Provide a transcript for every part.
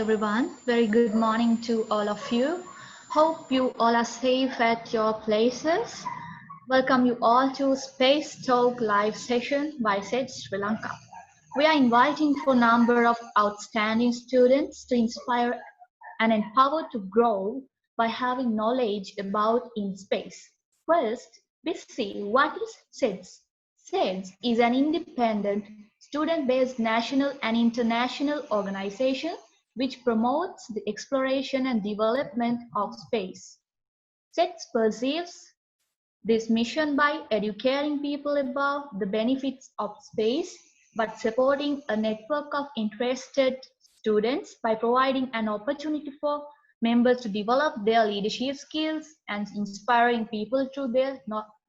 everyone. Very good morning to all of you. Hope you all are safe at your places. Welcome you all to Space Talk live session by SED Sri Lanka. We are inviting for a number of outstanding students to inspire and empower to grow by having knowledge about in space. First, we see what is SEDS. SEDS is an independent, student-based national and international organization which promotes the exploration and development of space. SEDS perceives this mission by educating people about the benefits of space, but supporting a network of interested students by providing an opportunity for members to develop their leadership skills and inspiring people through their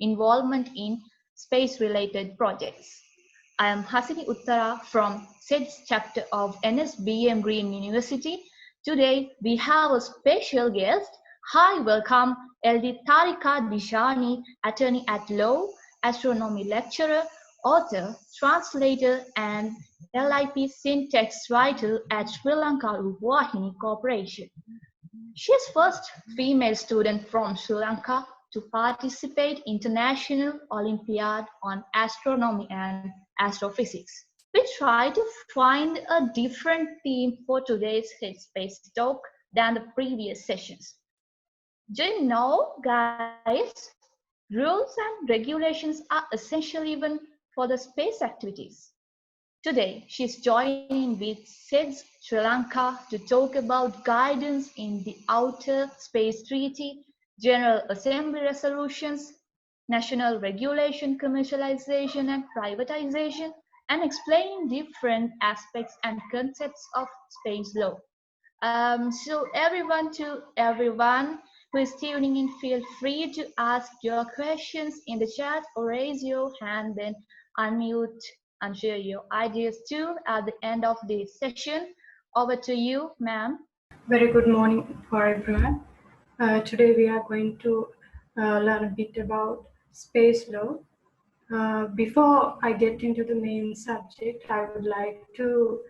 involvement in space-related projects. I am Hasini Uttara from SEDS chapter of NSBM Green University. Today we have a special guest. Hi, welcome LD Tarika Dishani, attorney at law, astronomy lecturer, author, translator, and LIP syntax writer at Sri Lanka Rupawahini Corporation. She is first female student from Sri Lanka to participate in International Olympiad on Astronomy and Astrophysics. We try to find a different theme for today's Headspace talk than the previous sessions. Do you know, guys, rules and regulations are essential even for the space activities. Today, she's joining with SEDS Sri Lanka to talk about guidance in the Outer Space Treaty, General Assembly resolutions, national regulation, commercialization and privatization, and explaining different aspects and concepts of space law. So everyone who is tuning in, feel free to ask your questions in the chat or raise your hand, then unmute and share your ideas too at the end of the session. Over to you, ma'am. Very good morning for everyone. Today we are going to learn a bit about space law. Before I get into the main subject, I would like to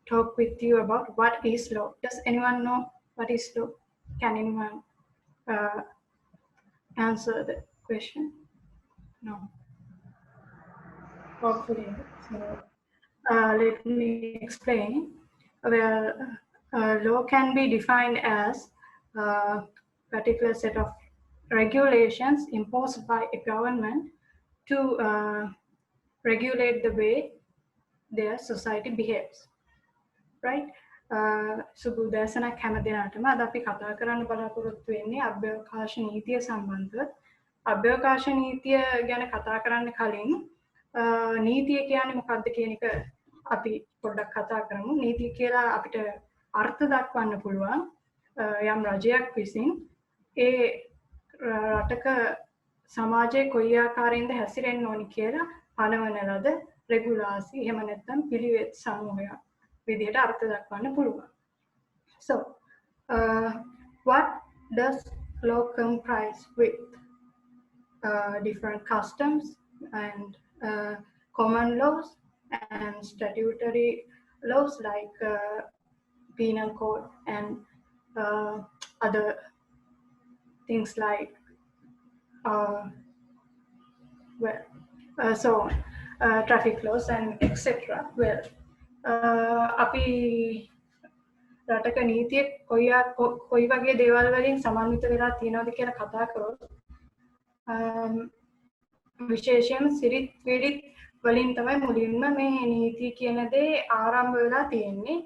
talk with you about what is law. Does anyone know what is law? Can anyone answer the question? No. Hopefully. So let me explain. Well, law can be defined as a particular set of regulations imposed by a government to regulate the way their society behaves. Right? සුබෝදෑසනක් හැම දිනකටම අද අපි කතා කරන්න බලාපොරොත්තු වෙන්නේ අභ්‍යවකාශ නීතිය සම්බන්ධව. අභ්‍යවකාශ නීතිය ගැන කතා කරන්න කලින් නීතිය කියන්නේ මොකක්ද කියන එක අපි පොඩ්ඩක් කතා කරමු. නීතිය කියලා අපිට අර්ථ දක්වන්න පුළුවන් යම් රජයක් විසින් ඒ රටක සමාජයේ කොයි ආකාරයෙන්ද හැසිරෙන්න ඕනි කියලා පනවන ලද රෙගුලාසි එහෙම නැත්නම් පිළිවෙත් සමූහයක් විදිහට අර්ථ දක්වන්න පුළුවන්. So, what does law comprise with? Different customs and common laws and statutory laws like penal code and other things like so on, traffic laws and etc. Well, අපි රටක නීතිය කොයි වගේ දේවල් වලින් සමන්විත වෙලා තියෙනවද කියලා කතා කරොත් විශේෂයෙන් සිරිත් විරිත් වලින් තමයි මුලින්ම මේ නීති කියන දේ ආරම්භ වෙලා තියෙන්නේ.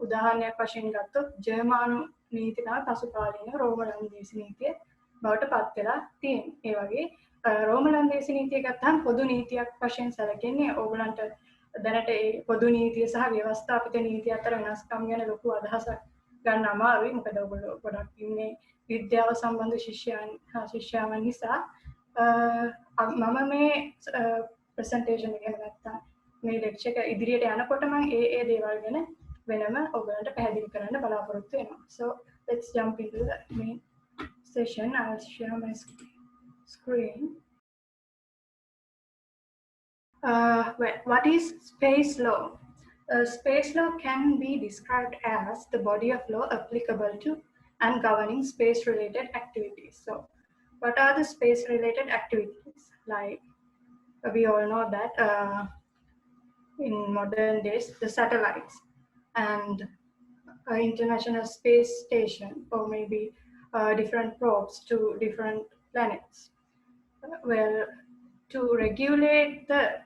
උදාහරණයක් වශයෙන් ගත්තොත් ජර්මානු නීති තමයි පසුකාලීන රෝමලන්දේසි නීතිය බවට පත් වෙලා තියෙන්නේ. ඒ වගේ රෝමලන්දේසි නීතිය ගත්තාම පොදු නීතියක් වශයෙන් සැලකෙන්නේ ඕගලන්ට දැනට ඒ පොදු නීතිය සහ ව්‍යවස්ථාපිත නීතිය අතර වෙනස්කම් ගැන ලොකු අදහසක් ගන්න අමාරුයි. මොකද ඔයගොල්ලෝ ගොඩක් ඉන්නේ විද්‍යාව සම්බන්ධ ශිෂ්‍යයන් නිසා. මම මේ ප්‍රසන්ටේෂන් එක නැත්තම් මේ ලෙක්චර් එක ඉදිරියට යනකොට මම ඒ දේවල් ගැන වෙනම ඔයගලන්ට පැහැදිලි කරන්න බලාපොරොත්තු වෙනවා. So let's jump into the main session. I'll share my screen. Well, what is space law? Space law can be described as the body of law applicable to and governing space-related activities. So, what are the space-related activities? Like we all know that in modern days, the satellites and International Space Station, or maybe different probes to different planets. Well, to regulate the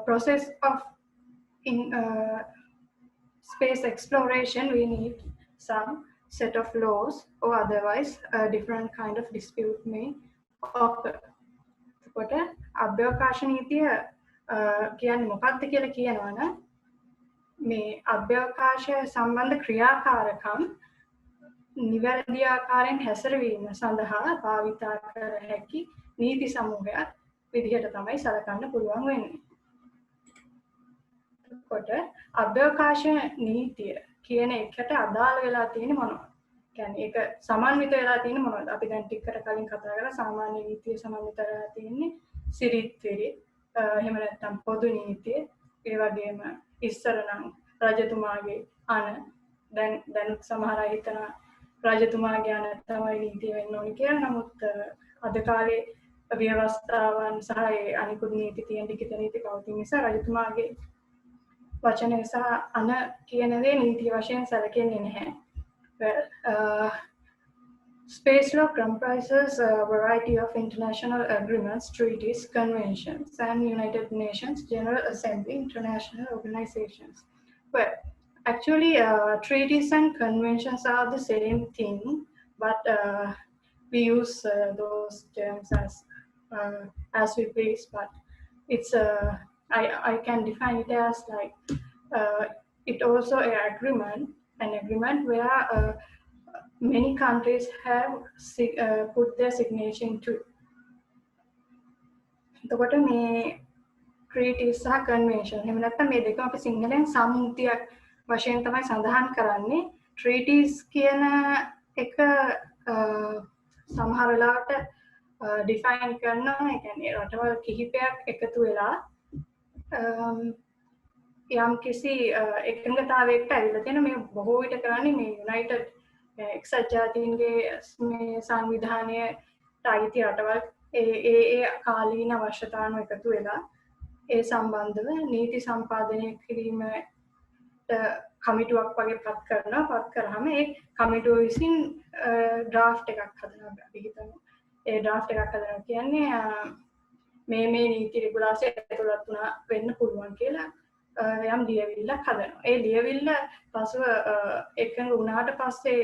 process of in space exploration, we need some set of laws, or otherwise a different kind of dispute may occur. එතකොට අභ්‍යවකාශ නීතිය කියන්නේ මොකක්ද කියලා කියනවනම් මේ අභ්‍යවකාශය සම්බන්ධ ක්‍රියාකාරකම් නිවැරදි ආකාරයෙන් හැසිරවීම සඳහා භාවිතා කර හැකි නීති සමූහයක් විදිහට තමයි සලකන්න පුළුවන් වෙන්නේ. කොට අභ්‍යවකාශ නීතිය කියන එකට අදාළ වෙලා තියෙන්නේ මොනවද? කියන්නේ ඒක සමන්විත වෙලා තියෙන්නේ මොනවද? අපි දැන් ටිකකට කලින් කතා කරා සාමාන්‍ය නීතිය සමන්විත වෙලා තියෙන්නේ සිරිත් විරිත් එහෙම නැත්නම් පොදු නීතිය ඒ වගේම ඉස්සර නම් රජතුමාගේ අන දැන් සමහර අය හිතනවා රජතුමාගේ අන තමයි නීතිය වෙන්න ඕනේ කියලා. නමුත් අද කාලේ ව්‍යවස්ථාවන් සහ අනිකුත් නීති තියෙන ලිඛිත නීති පවතින නිසා රජතුමාගේ වචනය සහ අන කියන දේ නීතිය වශයෙන් සැලකෙන්නේ නැහැ. Space law comprises a variety of international agreements, treaties, conventions, and United Nations General Assembly international organizations. Well, actually, treaties and conventions are the same thing, but we use those terms as we please. But it's I can define it as like it also an agreement where many countries have put their signature into. එතකොට මේ treaties සහ convention එහෙම නැත්නම් මේ දෙකම අපි සිංහලෙන් සම්මුතියක් වශයෙන් තමයි සඳහන් කරන්නේ. treaties කියන එක සමහර වෙලාවට define කරනවා. ඒ කියන්නේ රටවල් කිහිපයක් එකතු වෙලා යම් කිසි එකඟතාවයකට ඇවිල්ලා තියෙන මේ බොහෝ විට කරන්නේ මේ යුනයිටඩ් එක්සත් ජාතීන්ගේ මේ සංවිධානයට අයිති රටවල් ඒ කාලීන අවශ්‍යතාවන එකතු වෙලා ඒ සම්බන්ධව නීති සම්පාදනය කිරීමට කමිටුවක් වගේ පත් කරනවා. පත් කරාම ඒ කමිටුව විසින් ඩ්‍රාෆ්ට් එකක් හදනවා. අපි හිතමු ඒ ඩ්‍රාෆ්ට් එකක් හදනවා කියන්නේ මේ නීති රෙගුලාසි ඇතුළත් වෙන්න පුළුවන් කියලා යම් ලියවිල්ලක් හදනවා. ඒ ලියවිල්ල පසුව එකඟ වුණාට පස්සේ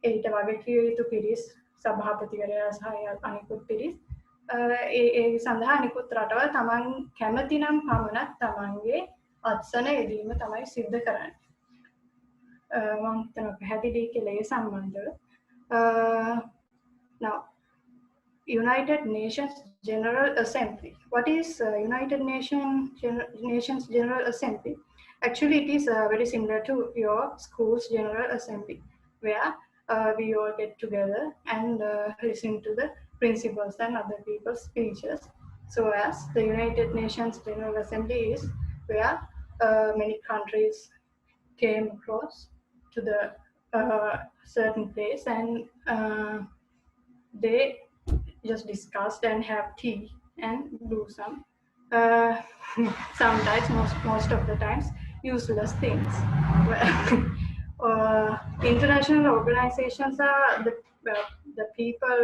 ඒට වගකිව යුතු පිරිස් සභාපතිවරයා සහ අනිකුත් පිරිස් ඒ සඳහා අනිකුත් රටවල් තමන් කැමති නම් පමණක් තමන්ගේ අත්සන යෙදීම තමයි සිද්ධ කරන්නේ. මම හිතනවා පැහැදිලි කියලා ඒ සම්බන්ධව. Now, United Nations General Assembly. What is United Nations General Assembly? Actually, it is very similar to your school's General Assembly, where we all get together and listen to the principals and other people's speeches. So as the United Nations General Assembly is where many countries came across to the certain place and they just discussed and have tea and do some sometimes most of the times useless things. International organizations are the people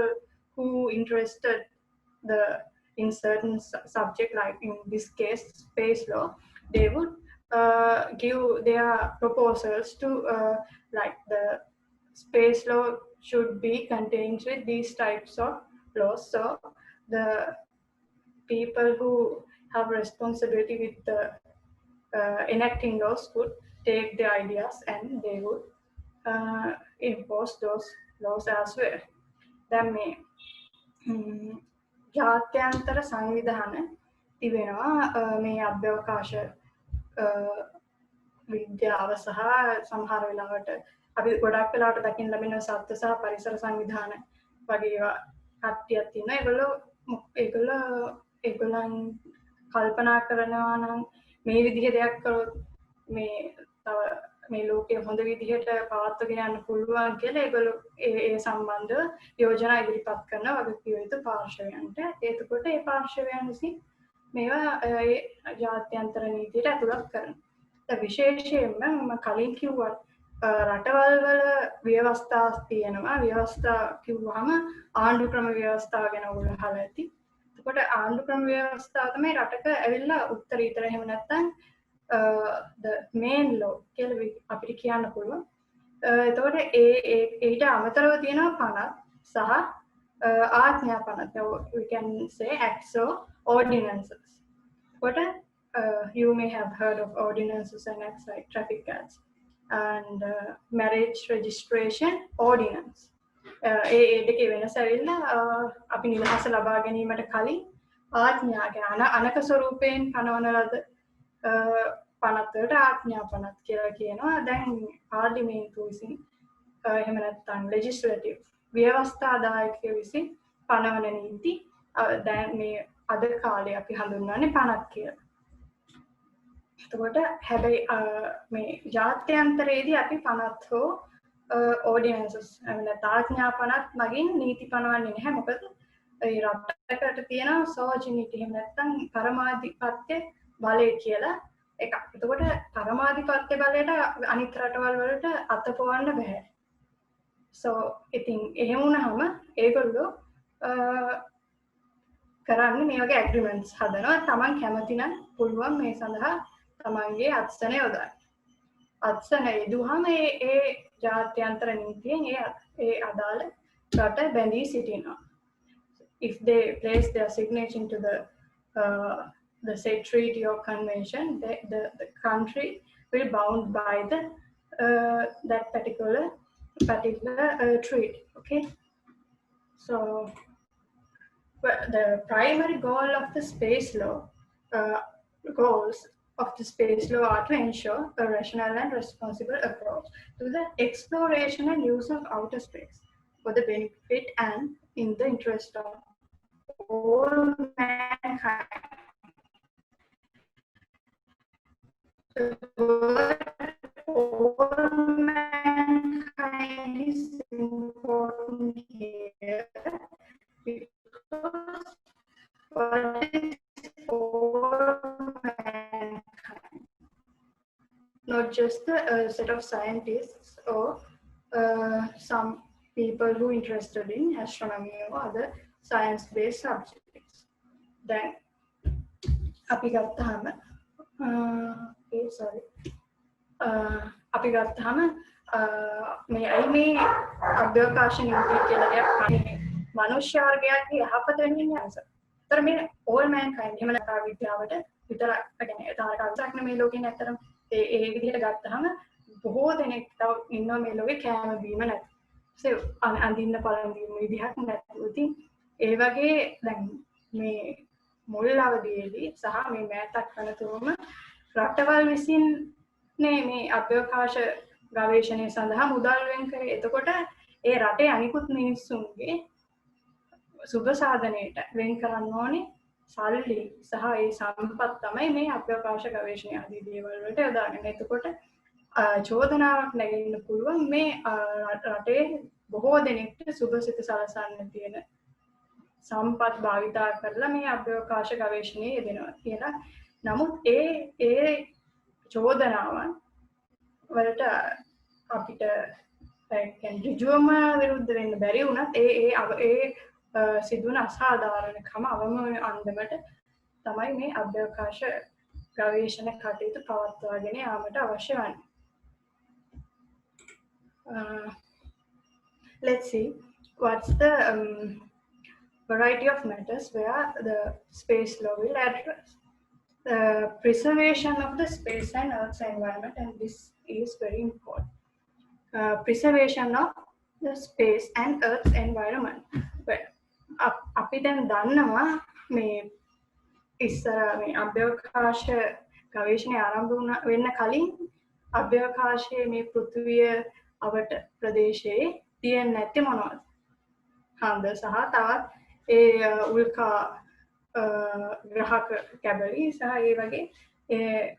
who interested in certain subject, like in this case space law. They would give their proposals to like the space law should be contained with these types of laws. So the people who have responsibility with the enacting laws would take the ideas and they would impose those laws as well. Then ජාත්‍යන්තර සංවිධාන තිබෙනවා මේ අභ්‍යවකාශ විද්‍යාව සහ සමහර වෙලාවට අපි ගොඩක් වෙලාවට දකින්න ලැබෙන සත්ත්ව සහ පරිසර සංවිධාන වගේ කට්ටියක් තියෙනවා. ඒගොල්ලන් කල්පනා කරනවා නම් මේ විදිහ දෙයක් කරොත් මේ තව මේ ලෝකයේ හොඳ විදිහට පවත්වාගෙන යන්න පුළුවන් කියලා ඒගොල්ලෝ ඒ සම්බන්ධව යෝජනා ඉදිරිපත් කරන වගකිව යුතු පාර්ශවයන්ට. එතකොට ඒ පාර්ශවයන් විසින් මේවා ඒ ජාත්‍යන්තර නීතියට ඇතුළත් කරනවා. විශේෂයෙන්ම මම කලින් කිව්වා රටවල් වල ව්‍යවස්ථා තියෙනවා. ව්‍යවස්ථා කිව්වහම ආණ්ඩු ක්‍රම ව්‍යවස්ථාව ගැන ඔයගොල්ලෝ අහලා ඇති. එතකොට ආණ්ඩු ක්‍රම ව්‍යවස්ථාව තමයි රටක ඇවිල්ලා උත්තරීතර එහෙම නැත්නම් the main law කියලා අපිට කියන්න පුළුවන්. එතකොට ඊට අමතරව තියෙනවා පනත් සහ ආඥා පනත්. We can say acts or ordinances. But you may have heard of ordinances and acts like traffic acts and marriage registration ordinance. දෙකේ වෙනස ඇවිල්ලා අපි නිදහස ලබා ගැනීමට කලින් ආඥා කියන අනක ස්වරූපයෙන් පනවන ලද පනතට ආඥා පනත් කියලා කියනවා. දැන් පාර්ලිමේන්තුව විසින් එහෙම නැත්නම් ලෙජිස්ලටිව් ව්‍යවස්ථාදායකයෝ විසින් පනවන නීති දැන් මේ අද කාලේ අපි හඳුන්වන්නේ පනත් කියලා. එතකොට හැබැයි මේ ජාත්‍යන්තරයේදී අපි පනත් හෝ ordinances නැත්නම් ආඥා පනත් මගින් නීති පනවන්නේ නැහැ. මොකද ඒ රටකට තියෙන සෝජිනිටි එහෙම නැත්නම් පරමාධිපත්‍ය බලය කියලා එකක්. එතකොට පරමාධිපත්‍ය බලයට අනිත් රටවල් වලට අතපොවන්න බෑ. so ඉතින් එහෙම වුණාම ඒගොල්ලෝ කරන්නේ මේ වගේ ඇග්‍රීමන්ට්ස් හදනවා. Taman කැමති නම් පුළුවන් මේ සඳහා තමන්ගේ අත්සන යොදන්න. අත්සන යදුවහම ඒ ජාත්‍යන්තර නීතියෙන් ඒ අදාළ රට බැඳී සිටිනවා. If they place their signature into the said treaty or convention, the country will bound by that particular treaty. Okay, so the primary goal of the space law goals of the space law are to ensure a rational and responsible approach to the exploration and use of outer space for the benefit and in the interest of all mankind. All mankind is important here because what is all mankind? Not just a set of scientists or some people who are interested in astronomy or other science-based subjects. Then, අපි ගත්තාම මේ අයි මේ අභ්‍යවකාශ නීතිය කියලා දෙයක් මනුෂ්‍ය වර්ගයාගේ යහපත වෙනුවෙන් යනවා. ඒතර මේ all mankind එහෙම නැත්නම් විද්‍යාවට විතර කියන්නේ තාරකාවක් නෙමෙයි ලෝකේ නැත්තරම ඒ විදිහට ගත්තාම බොහෝ දෙනෙක් තව ඉන්නවා මේ ලෝකේ කෑම බීම නැති. ඒ අඳින්න පළඳින්න විදිහක් නැතුව. ඉතින් ඒ වගේ දැන් මේ මුල් අවධියේදී සහ මේ මෑතක් වෙනතුරුම රටවල් විසින් මේ අභ්‍යවකාශ ගවේෂණය සඳහා මුදල් වෙන් කරේ. එතකොට ඒ රටේ අනිකුත් මිනිස්සුන්ගේ සුබ සාධනයට වෙන් කරන්න ඕනේ සල්ලි සහ ඒ සම්පත් තමයි මේ අභ්‍යවකාශ ගවේෂණය ආදී දේවල් වලට යොදාගන්නේ. එතකොට චෝදනාවක් නැගෙන්න පුළුවන් මේ රටේ බොහෝ දෙනෙක්ට සුබසිත සලසන්න තියෙන සම්පත් භාවිතා කරලා මේ අභ්‍යවකාශ ගවේෂණයේ යෙදෙනවා කියලා. නමුත් ඒ චෝදනාවන් වලට අපිට ඍජුවම විරුද්ධ වෙන්න බැරි වුණත් ඒ සිදුවන අසාධාරණකම අවම අන්දමට තමයි මේ අභ්‍යවකාශ ගවේෂණ කටයුතු පවත්වාගෙන යාමට අවශ්‍ය වන්නේ. Let's see what's the variety of matters where the space law will address. The preservation of the space and Earth's environment, and this is very important. Preservation of the space and Earth's environment. Well, අපි දැන් දන්නවා මේ ඉස්සර මේ අභ්‍යවකාශ ගවේෂණය ආරම්භ වෙන්න කලින් අභ්‍යවකාශයේ මේ පෘථිවිය අවට ප්‍රදේශයේ තියෙන්නේ නැති මොනවද? හඳ සහ තවත් ඒ උල්කා ග්‍රහක කැබලි සහ ඒ වගේ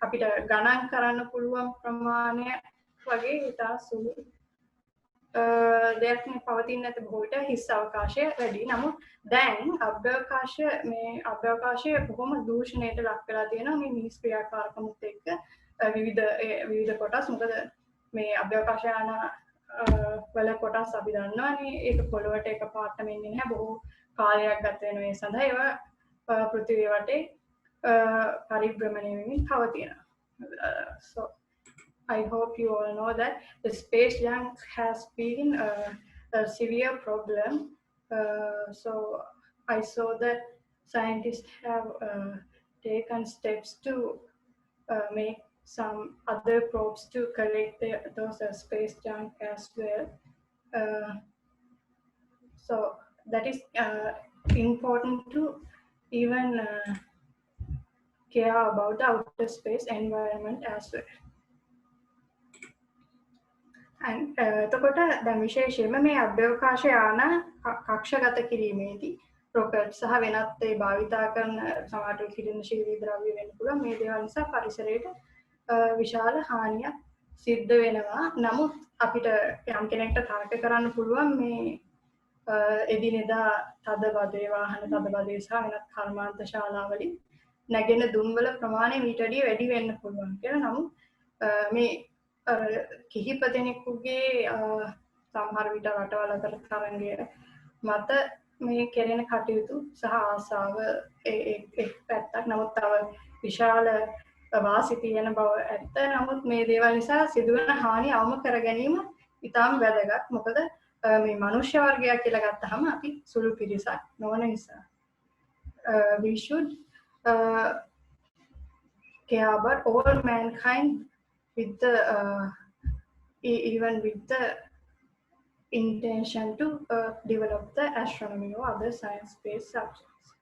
අපිට ගණන් කරන්න පුළුවන් ප්‍රමාණය වගේ ඉතා සුළු දෙයක් මේ පවතින්නේ නැති බොහෝ විට හිස් අවකාශය වැඩි. නමුත් දැන් අභ්‍යවකාශය බොහොම දූෂණයට ලක් වෙලා තියෙනවා මේ මිනිස් ක්‍රියාකාරකමුත් එක්ක විවිධ කොටස්. මොකද මේ අභ්‍යවකාශයාන වල කොටස් අපි දන්නවානේ ඒක පොළොවට එකපාරටම එන්නේ නැහැ. බොහෝ කාලයක් ගත වෙනවා ඒ සඳහා. ඒවා පෘථිවිය වටේ පරිභ්‍රමණය වෙමින් පවතිනවා. So I hope you all know that the space junk has been a severe problem. So I saw that scientists have taken steps to make some other probes to collect those space junk as well. So that is important to even care about the outer space environment as well. එතකොට දැන් විශේෂයෙන්ම මේ අභ්‍යවකාශ යාන කක්ෂගත කිරීමේදී rocket සහ වෙනත් ඒ භාවිතා කරන සමහර කිරණශීලී ද්‍රව්‍ය වෙන්න පුළුවන්. මේ දේවල් නිසා පරිසරයට විශාල හානියක් සිද්ධ වෙනවා. නමුත් අපිට යම් කෙනෙක්ට තර්ක කරන්න පුළුවන් මේ එදිනෙදා තදබදේ වාහන තදබදේ සහ වෙනත් කර්මාන්ත ශාලාවලින් නැගෙන දුම්වල ප්‍රමාණය මීට වඩා වැඩි වෙන්න පුළුවන් කියලා. නමුත් මේ කිහිප දෙනෙකුගේ සමහර විට රටවල් අතර තරංගය මත මේ කෙරෙන කටයුතු සහ ආසාව එක් පැත්තක්. නමුත් තව විශාල වාසි තියෙන බව ඇත්ත. නමුත් මේ දේවල් නිසා සිදුවන හානි අවම කර ගැනීම ඉතාම වැදගත්. මොකද මේ මනුෂ්‍ය වර්ගය කියලා ගත්තහම අපි සුළු පිරිසක් නොවන නිසා. We should care about all mankind with the even with the intention to develop the astronomy or other science-based subjects.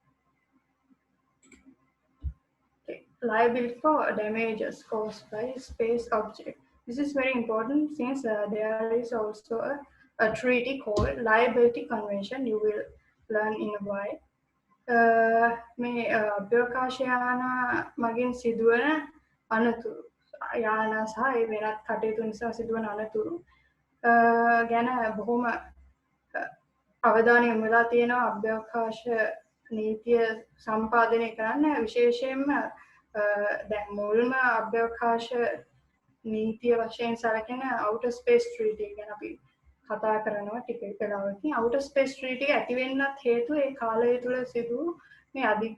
Okay. Liability for damages caused by space objects. This is very important since there is also a treaty called Liability Convention. You will learn in a while. මේ අභ්‍යවකාශ යාන මගින් සිදුවන අනතුරු යාන සහ ඒ වෙනත් කටයුතු නිසා සිදුවන අනතුරු ගැන බොහොම අවධානය යොමු වෙලා තියෙනවා අභ්‍යවකාශ නීතිය සම්පාදනය කරන්න. විශේෂයෙන්ම දැන් මුල්ම අභ්‍යවකාශ නීතිය වශයෙන් සැලකෙන outer space treaty ගැන අපි කතා කරනවා ටික වෙලාවකින්. outer space treaty ඇති වෙන්නත් හේතුව ඒ කාලය තුල සිදු මේ අධික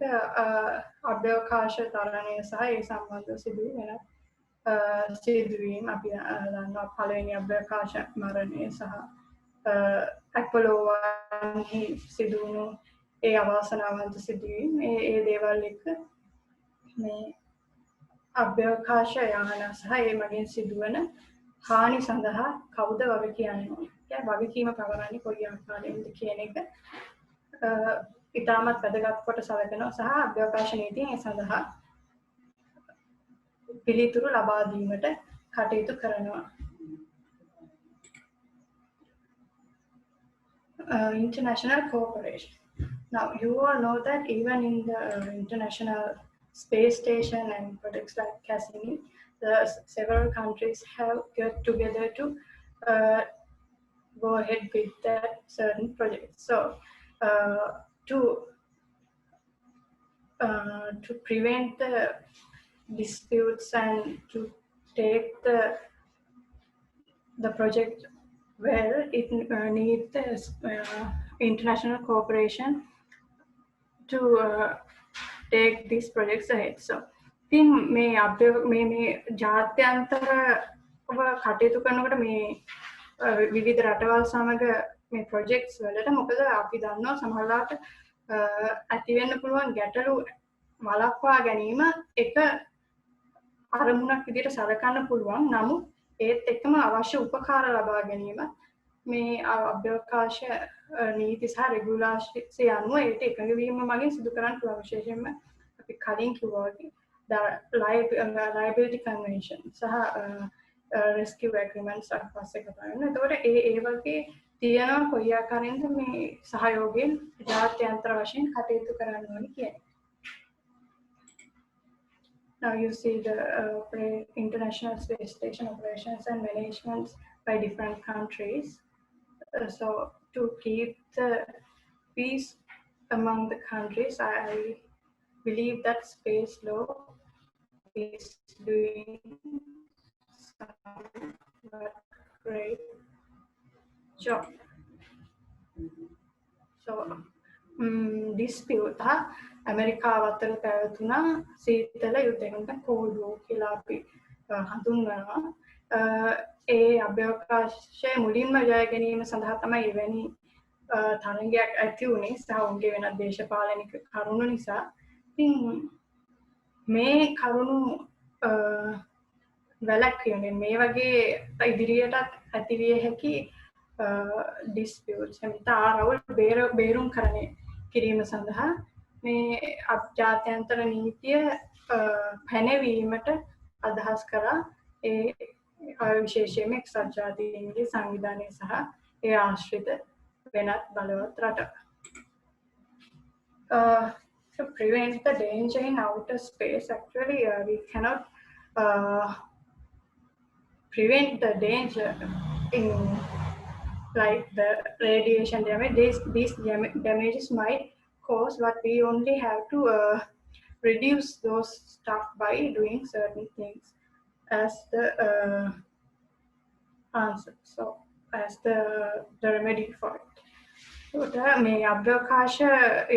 අභ්‍යවකාශ තරණය සහ ඒ සම්බන්ධව සිදු වෙන සිදුවීම්. අපි දන්නවා පළවෙනි අභ්‍යවකාශ මරණය සහ ඇපොලෝ 1 සිදු වුණු ඒ අවාසනාවන්ත සිදුවීම්. ඒ දේවල් එක්ක මේ අභ්‍යවකාශ යාන සහ ඒ මගින් සිදුවන හානි සඳහා කවුද වග කියන්නේ? වගකීම පවරන්නේ කොයි ආකාරයෙන්ද කියන එක ඉතාමත් වැදගත් කොට සැලකෙනවා සහ අභ්‍යවකාශ නීතියෙන් ඒ සඳහා පිළිතුරු ලබා දීමට කටයුතු කරනවා. International cooperation. Now you all know that even in the International Space Station and projects like Cassini, several countries have got together to go ahead with that certain project. So to prevent the disputes and to take the project well, it needs international cooperation to take these projects ahead. So ඉතින් මේ මේ ජාත්‍යන්තරව කටයුතු කරනකොට මේ විවිධ රටවල් සමග මේ ප්‍රොජෙක්ට්ස් වලට මොකද අපි දන්නවා සමහරවිට ඇති වෙන්න පුළුවන් ගැටලු වළක්වා ගැනීම එක අරමුණක් විදිහට සලකන්න පුළුවන්. නමුත් ඒත් එක්කම අවශ්‍ය උපකාර ලබා ගැනීම මේ අභ්‍යවකාශ නීති සහ රෙගුලාසි අනුව ඒට එකඟ වීම මගින් සිදු කරන්න පුළුවන්. විශේෂයෙන්ම අපි කලින් කිව්වා වගේ liability convention සහ rescue agreements පස්සේ කතා කරනවා. එතකොට ඒ වගේ තියෙනවා කොයි ආකාරයෙන්ද මේ සහයෝගයෙන් ජාත්‍යන්තර වශයෙන් කටයුතු කරන්න ඕනේ කියන්නේ. Now you see the international space station operations and managements by different countries. So to keep the peace among the countries, I believe that space law is doing some great job. So dispute ඇමරිකාව අතර පැවතුණා සීතල යුද්ධයකට Cold War කියලා අපි හඳුන්වනවා. ඒ අභ්‍යවකාශය මුලින්ම ජය ගැනීම සඳහා තමයි එවැනි තරංගයක් ඇති වුණේ සහ උන්ගේ වෙනත් දේශපාලනික කරුණු නිසා. ඉතින් මේ කරුණු වැළැක්වීමෙන් මේ වගේ ඉදිරියටත් ඇතිවිය හැකි disputes එමෙත ආරවුල් බේරුම් කරණය කිරීම සඳහා මේ ජාත්‍යන්තර නීතිය පැනවීමට අදහස් කරා ඒ විශේෂයෙන්ම එක්සත් ජාතීන්ගේ සංවිධානය සහ ඒ ආශ්‍රිත වෙනත් බලවත් රට. To prevent the danger in outer space, actually we cannot prevent the danger in like the radiation damage. These damages might cause, but we only have to reduce those stuff by doing certain things as the answer. So as the remedy for it. මේ අභ්‍යවකාශ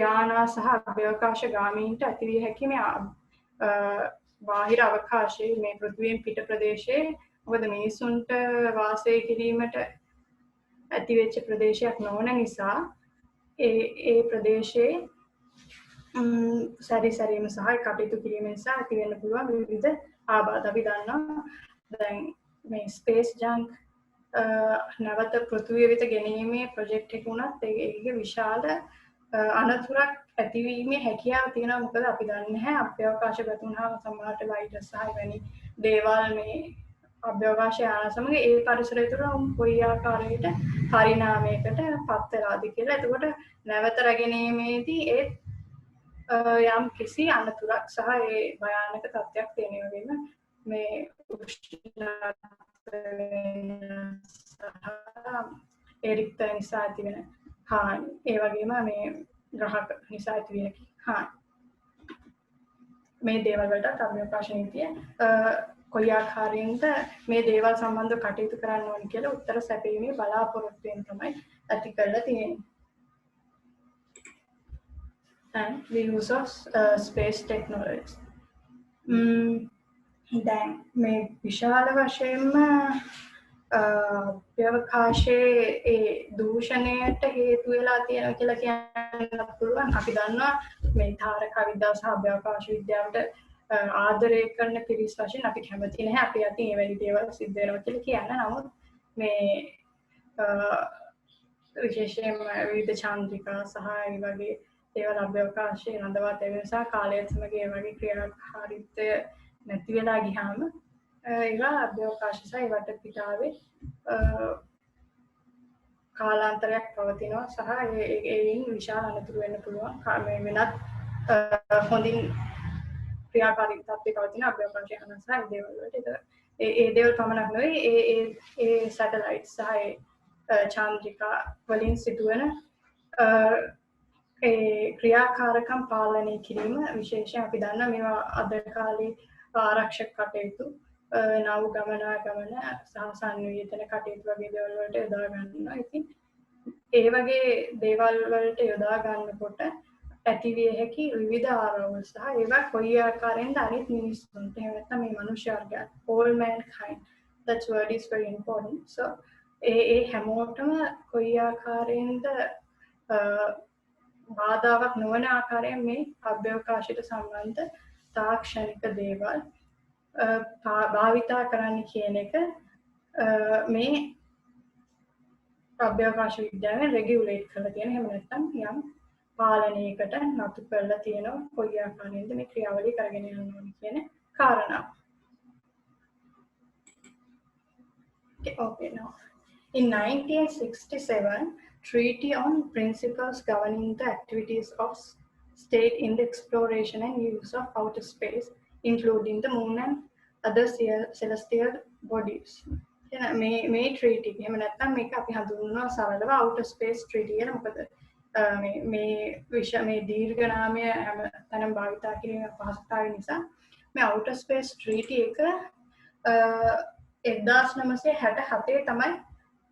යානා සහ අභ්‍යවකාශ ගාමීන්ට ඇතිවිය හැකි මේ බාහිර අවකාශයේ මේ පෘථිවියෙන් පිට ප්‍රදේශයේ මොකද මිනිසුන්ට වාසය කිරීමට ඇතිවෙච්ච ප්‍රදේශයක් නොවන නිසා ඒ ප්‍රදේශයේ සැරිසැරීම සහ කටයුතු කිරීම නිසා ඇති වෙන්න පුළුවන් විවිධ ආබාධ. අපි දන්නවා දැන් මේ ස්පේස් ජංක් නැවත පෘථිවිය වෙත ගෙනීමේ ප්‍රොජෙක්ට් එක උනත් ඒකේ විශාල අනතුරක් ඇතිවීමේ හැකියාව තියෙනවා. මොකද අපි දන්නේ නැහැ අභ්‍යවකාශ ගතුනහම සමහරට වෛරස් සහ වැනි දේවල් මේ අභ්‍යවකාශ යාන සමග ඒ පරිසරය තුළ කොයි ආකාරයකට පරිණාමයකට පත් වෙලාද කියලා. එතකොට නැවත රැගෙනීමේදී ඒ යම් කිසි අනතුරක් සහ ඒ භයානක තත්ත්වයක් තියෙන වගේම මේ එරික්ත නිසා ඇති වෙන හානි ඒ වගේම මේ ග්‍රහක නිසා ඇති වෙන හානි මේ දේවල් වලට අභ්‍යවකාශ නීතිය කොයි ආකාරයෙන්ද මේ දේවල් සම්බන්ධව කටයුතු කරන්න ඕන කියලා උත්තර සැපීමේ බලාපොරොත්තුවෙන් තමයි ඇති කරලා තියෙන්නේ. And the use of space technology. දැන් මේ විශාල වශයෙන්ම අභ්‍යවකාශයේ ඒ දූෂණයට හේතු වෙලා තියෙනවා කියලා කියන්න පුළුවන්. අපි දන්නවා මේ තාරක විද්‍යාව සහ අභ්‍යවකාශ විද්‍යාවට ආදරය කරන පිරිස් වශයෙන් අපි කැමති නැහැ අපි අතින් මේ වැනි දේවල් සිද්ධ වෙනවා කියලා කියන්න. නමුත් මේ විශේෂයෙන්ම විවිධ චාන්ද්‍රිකා සහ ඒ වගේ දේවල් අභ්‍යවකාශයේ රඳවා තිබෙන නිසා කාලයත් සමග ඒ වගේ ක්‍රියාකාරීත්වය නැති වෙලා ගියාම ඒවා අභ්‍යවකාශ සහ ඒ වටපිටාවේ කාලාන්තරයක් පවතිනවා සහ ඒයින් විශාල අනතුරු වෙන්න පුළුවන්. මේ වෙනත් හොඳින් ක්‍රියාකාරී තත්ත්වයක පවතින අභ්‍යවකාශ යාන සහ ඒ දේවල් වලට ඒ දේවල් පමණක් නෙවෙයි ඒ සැටලයිට් සහ ඒ චාන්ද්‍රිකා වලින් සිදුවන ඒ ක්‍රියාකාරකම් පාලනය කිරීම විශේෂයෙන් අපි දන්නා මේවා අද කාලේ ආරක්ෂක කටයුතු නව ගමනාගමන සහ සංවේදන කටයුතු වගේ දේවල් වලට යොදා ගන්නවා. ඉතින් ඒ වගේ දේවල් වලට යොදා ගන්නකොට ඇතිවිය හැකි විවිධ ආරවුල් සහ ඒවා කොයි ආකාරයෙන්ද අනිත් මිනිස්සුන්ට එහෙම නැත්නම් මේ මනුෂ්‍ය වර්ගයන් all mankind, that word is very important. So ඒ හැමෝටම කොයි ආකාරයෙන්ද බාධාවක් නොවන ආකාරයෙන් මේ අභ්‍යවකාශයට සම්බන්ධ තාක්ෂණික දේවල් භාවිතා කරන්න කියන එක මේ අභ්‍යවකාශ විද්‍යාවෙන් රෙගියුලේට් කරලා තියෙන. එහෙම නැත්නම් යම් පාලනයකට නතු කරලා තියෙනවා කොයි ආකාරයෙන්ද මේ ක්‍රියාවලිය කරගෙන යන්න ඕනේ කියන කාරණා. Okay, now in 1967 Treaty on Principles Governing the Activities of State in the Exploration and Use of Outer Space including the moon and other celestial bodies. මේ treaty එක එහෙම නැත්නම් මේක අපි හඳුන්වනවා සරලව outer space treaty කියලා. මොකද මේ දීර්ඝ නාමය හැම තැනම භාවිතා කිරීමේ අපහසුතාවය නිසා මේ outer space treaty එක 1967 තමයි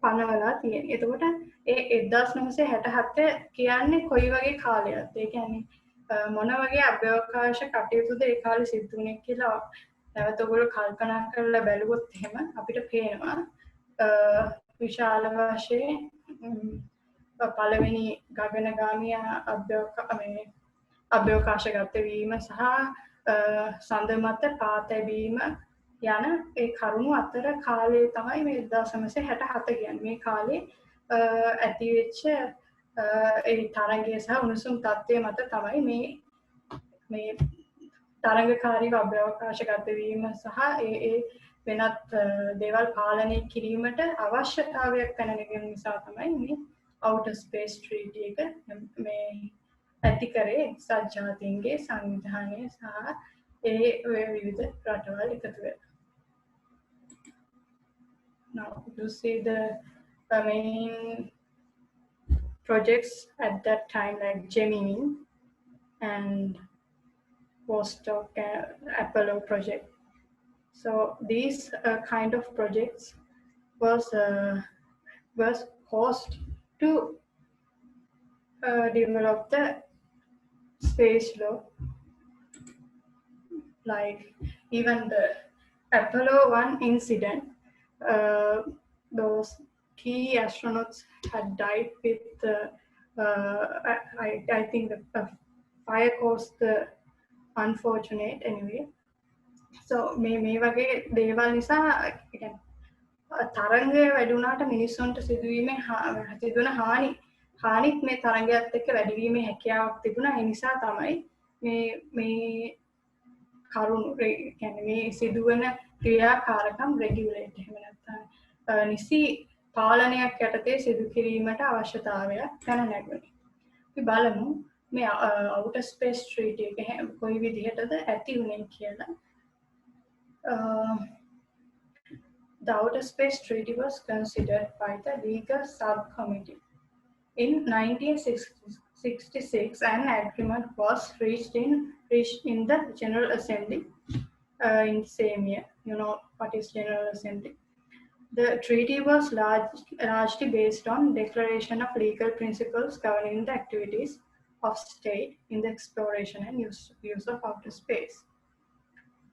පනවලා තියෙන්නේ. එතකොට ඒ 1967 කියන්නේ කොයි වගේ කාලයක්ද? ඒ කියන්නේ මොන වගේ අභ්‍යවකාශ කටයුතුද ඒ කාලේ සිද්ධ වුනේ කියලා නැවත ඔයගොල්ලෝ කල්පනා කරලා බැලුවොත් එහෙම අපිට පේනවා විශාල වශයෙන් පළවෙනි ගගනගාමී අභ්‍යවකාශගත වීම සහ සඳ මත පා තැබීම යන ඒ කරුණු අතර කාලය තමයි මේ 1967 කියන්නේ. මේ කාලේ ඇති වෙච්ච ඒ තරංගය සහ උණුසුම් තත්ත්වය මත තමයි මේ තරංගකාරීව අභ්‍යවකාශගත වීම සහ ඒ වෙනත් දේවල් පාලනය කිරීමට අවශ්‍යතාවයක් පැන නැගෙන නිසා තමයි මේ outer space treaty එක මේ ඇති කරේ එක්සත් ජාතීන්ගේ සංවිධානය සහ ඒ විවිධ රටවල් එකතු වෙලා. Now you see the main projects at that time like Gemini and Vostok Apollo project. So these kind of projects was caused to develop the space law. Like even the Apollo 1 incident, those key astronauts had died with I think the fire caused the unfortunate anyway. So මේ වගේ දේවල් නිසා තරංගය වැඩි වුණාට මිනිස්සුන්ට සිදුවීමේ සිදුවන හානිත් මේ තරංගයත් එක්ක වැඩිවීමේ හැකියාවක් තිබුණා. ඒ නිසා තමයි මේ කරුණු කියන්නේ මේ සිදුවන ක්‍රියාකාරකම් රෙගියුලේට් එහෙම නැත්නම් නිසි පාලනයක් යටතේ සිදු කිරීමට අවශ්‍යතාවයක් පැන නැගුණේ. අපි බලමු මේ outer space treaty එක කොයි විදිහටද ඇති වුනේ කියලා. The outer space treaty was considered by the legal subcommittee. In 1966, an agreement was reached in the General Assembly in the same year. You know what is General Assembly? The treaty was largely based on declaration of legal principles governing the activities of state in the exploration and use of outer space,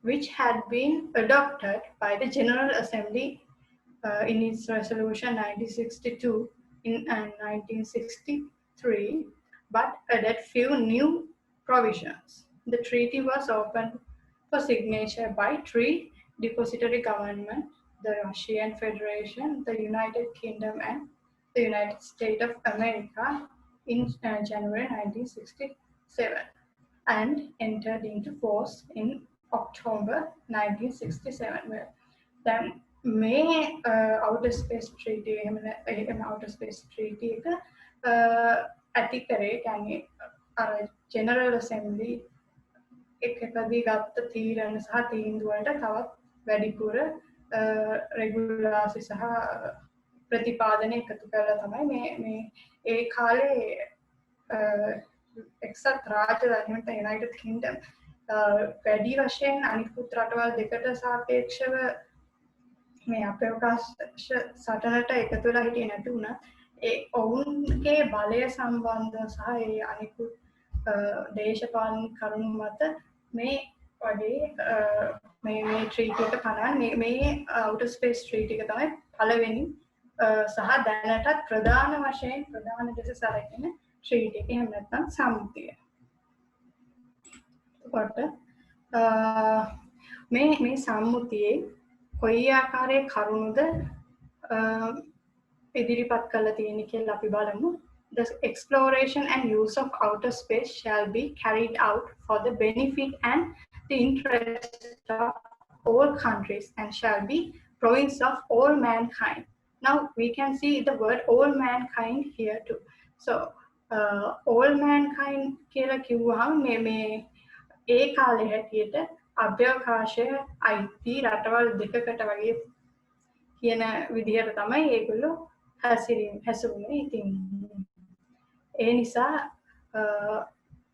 which had been adopted by the General Assembly in its resolution 1962 and 1963, but added few new provisions. The treaty was opened for signature by three depository governments: the Russian Federation, the United Kingdom, and the United States of America in January 1967, and entered into force in October 1967. Well, then May outer space treaty outer space treaty ඇති කරේ කියන්නේ General Assembly එකකදී ගත්ත තීරණ සහ තීන්දුව වලට තවත් වැඩිපුර රෙගුලාසි සහ ප්‍රතිපාදන එකතු කරලා තමයි මේ ඒ කාලේ එක්සත් රාජධානියට United Kingdom වැඩි වශයෙන් අනිකුත් රටවල් දෙකට සාපේක්ෂව මේ අපේවකාශ සටනට එකතු වෙලා හිටියේ නැති වුණා. ඒ ඔවුන්ගේ බලය සම්බන්ධ සහ ඒ අනිකුත් දේශපාලන කරුණු මත මේ වගේ මේ ට්‍රීටි එක පනවන්නේ මේ outer space ට්‍රීටි එක තමයි පළවෙනි සහ දැනටත් ප්‍රධාන වශයෙන් ප්‍රධාන ලෙස සැලකෙන ට්‍රීටි එක. එහෙම නැත්නම් සම්මුතිය. එතකොට මේ සම්මුතියේ කොයි ආකාරයේ කරුණුද ඉදිරිපත් කරලා තියෙන්නේ කියලා අපි බලමු. The exploration and use of outer space shall be carried out for the benefit and the interest of all countries and shall be province of all mankind. Now we can see the word all mankind here too. So all mankind කියලා කිව්වහම මේ ඒ කාලේ හැටියට අභ්‍යවකාශය අයිති රටවල් දෙකකට වගේ කියන විදිහට තමයි ඒගොල්ලෝ හැසිරුනේ. ඉතින් ඒ නිසා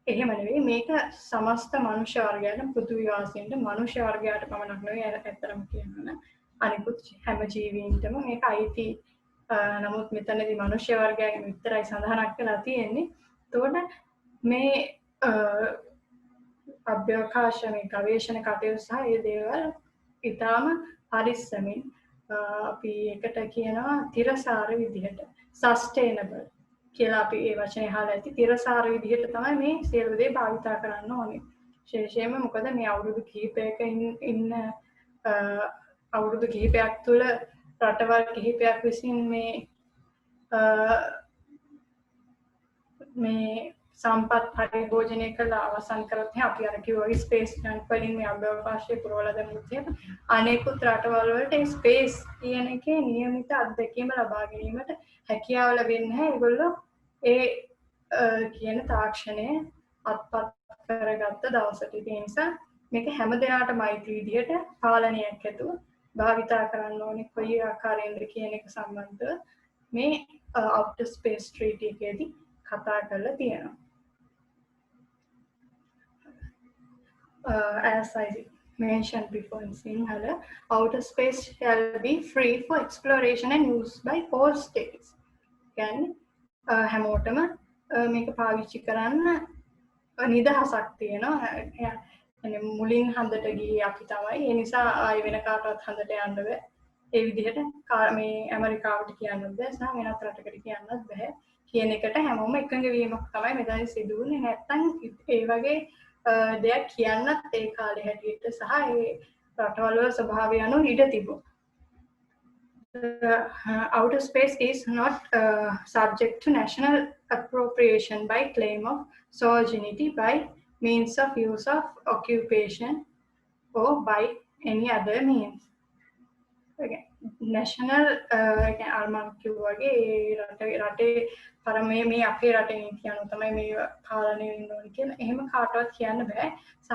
එහෙම නෙවෙයි මේක සමස්ත මනුෂ්‍ය වර්ගයට පෘථිවි වාසීන්ට මනුෂ්‍ය වර්ගයට පමණක් නෙවෙයි ඇත්තටම කියනවා අනිකුත් හැම ජීවීන්ටම මේක අයිති. නමුත් මෙතනදී මනුෂ්‍ය වර්ගයෙන් විතරයි සඳහනක් වෙලා තියෙන්නේ. එතකොට මේ අභ්‍යවකාශ මේ ගවේෂණ කටයුතු සහ ඒ දේවල් ඊටාම පරිස්සමින් අපි එකට කියනවා තිරසාර විදිහට සස්ටේනබල් කියලා අපි ඒ වචනේ අහලා ඇති. තිරසාර විදිහට තමයි මේ සියලු දේ භාවිතා කරන්න ඕනේ. විශේෂයෙන්ම මොකද මේ අවුරුදු කිහිපයක ඉන්න අවුරුදු කිහිපයක් තුළ රටවල් කිහිපයක් විසින් මේ සම්පත් පරිභෝජනය කළා අවසන් කරත් අපි අර කිව්වා ස්පේස් ජන්ක් වලින් මේ අභ්‍යවකාශයේ පුරවලා දැමුත් අනෙකුත් රටවල් වලට ඒ ස්පේස් කියන එකේ નિયમિત අත්දැකීම ලබා ගැනීමට හැකියාව ලැබෙන්නේ නැහැ. ඒගොල්ලෝ ඒ කියන තාක්ෂණය අත්පත් කරගත්ත දවසට. ඒ නිසා මේක හැම දෙනාටම අයිති විදිහට පාලනයක් ඇතුව භාවිතා කරන්න ඕනේ. කොයි ආකාරයෙන්ද කියන එක සම්බන්ධව මේ outer space treaty එකේදී කතා කරලා තියෙනවා. As I mentioned before in Sinhala, outer space shall be free for exploration and use by all states. කියන්නේ හැමෝටම මේක පාවිච්චි කරන්න නිදහසක් තියෙනවා. මුලින් හන්දට ගියේ අපි තමයි. ඒ නිසා ආයෙ වෙන කාටවත් හන්දට යන්න බෑ. ඒ විදිහට මේ ඇමරිකාවට කියන්නත් බෑ සහ වෙනත් රටකට කියන්නත් බෑ කියන එකට හැමෝම එකඟ වීමක් තමයි මෙතන සිදු වුනේ. නැත්තම් ඒ වගේ දෙයක් කියන්නත් ඒ කාලේ හැටියට සහ ඒ රටවල් වල ස්වභාවය අනුව ඉඩ තිබුණා. Outer space is not subject to national appropriation by claim of sovereignty by means of use of occupation or by any other means. Okay. National අල්මන් කිව්වාගේ රටේ පරමේ මේ අපේ රටේ නීතිය අනුව තමයි මේ පාලනය වෙන්න ඕනේ කියලා එහෙම කාටවත් කියන්න බෑ. සහ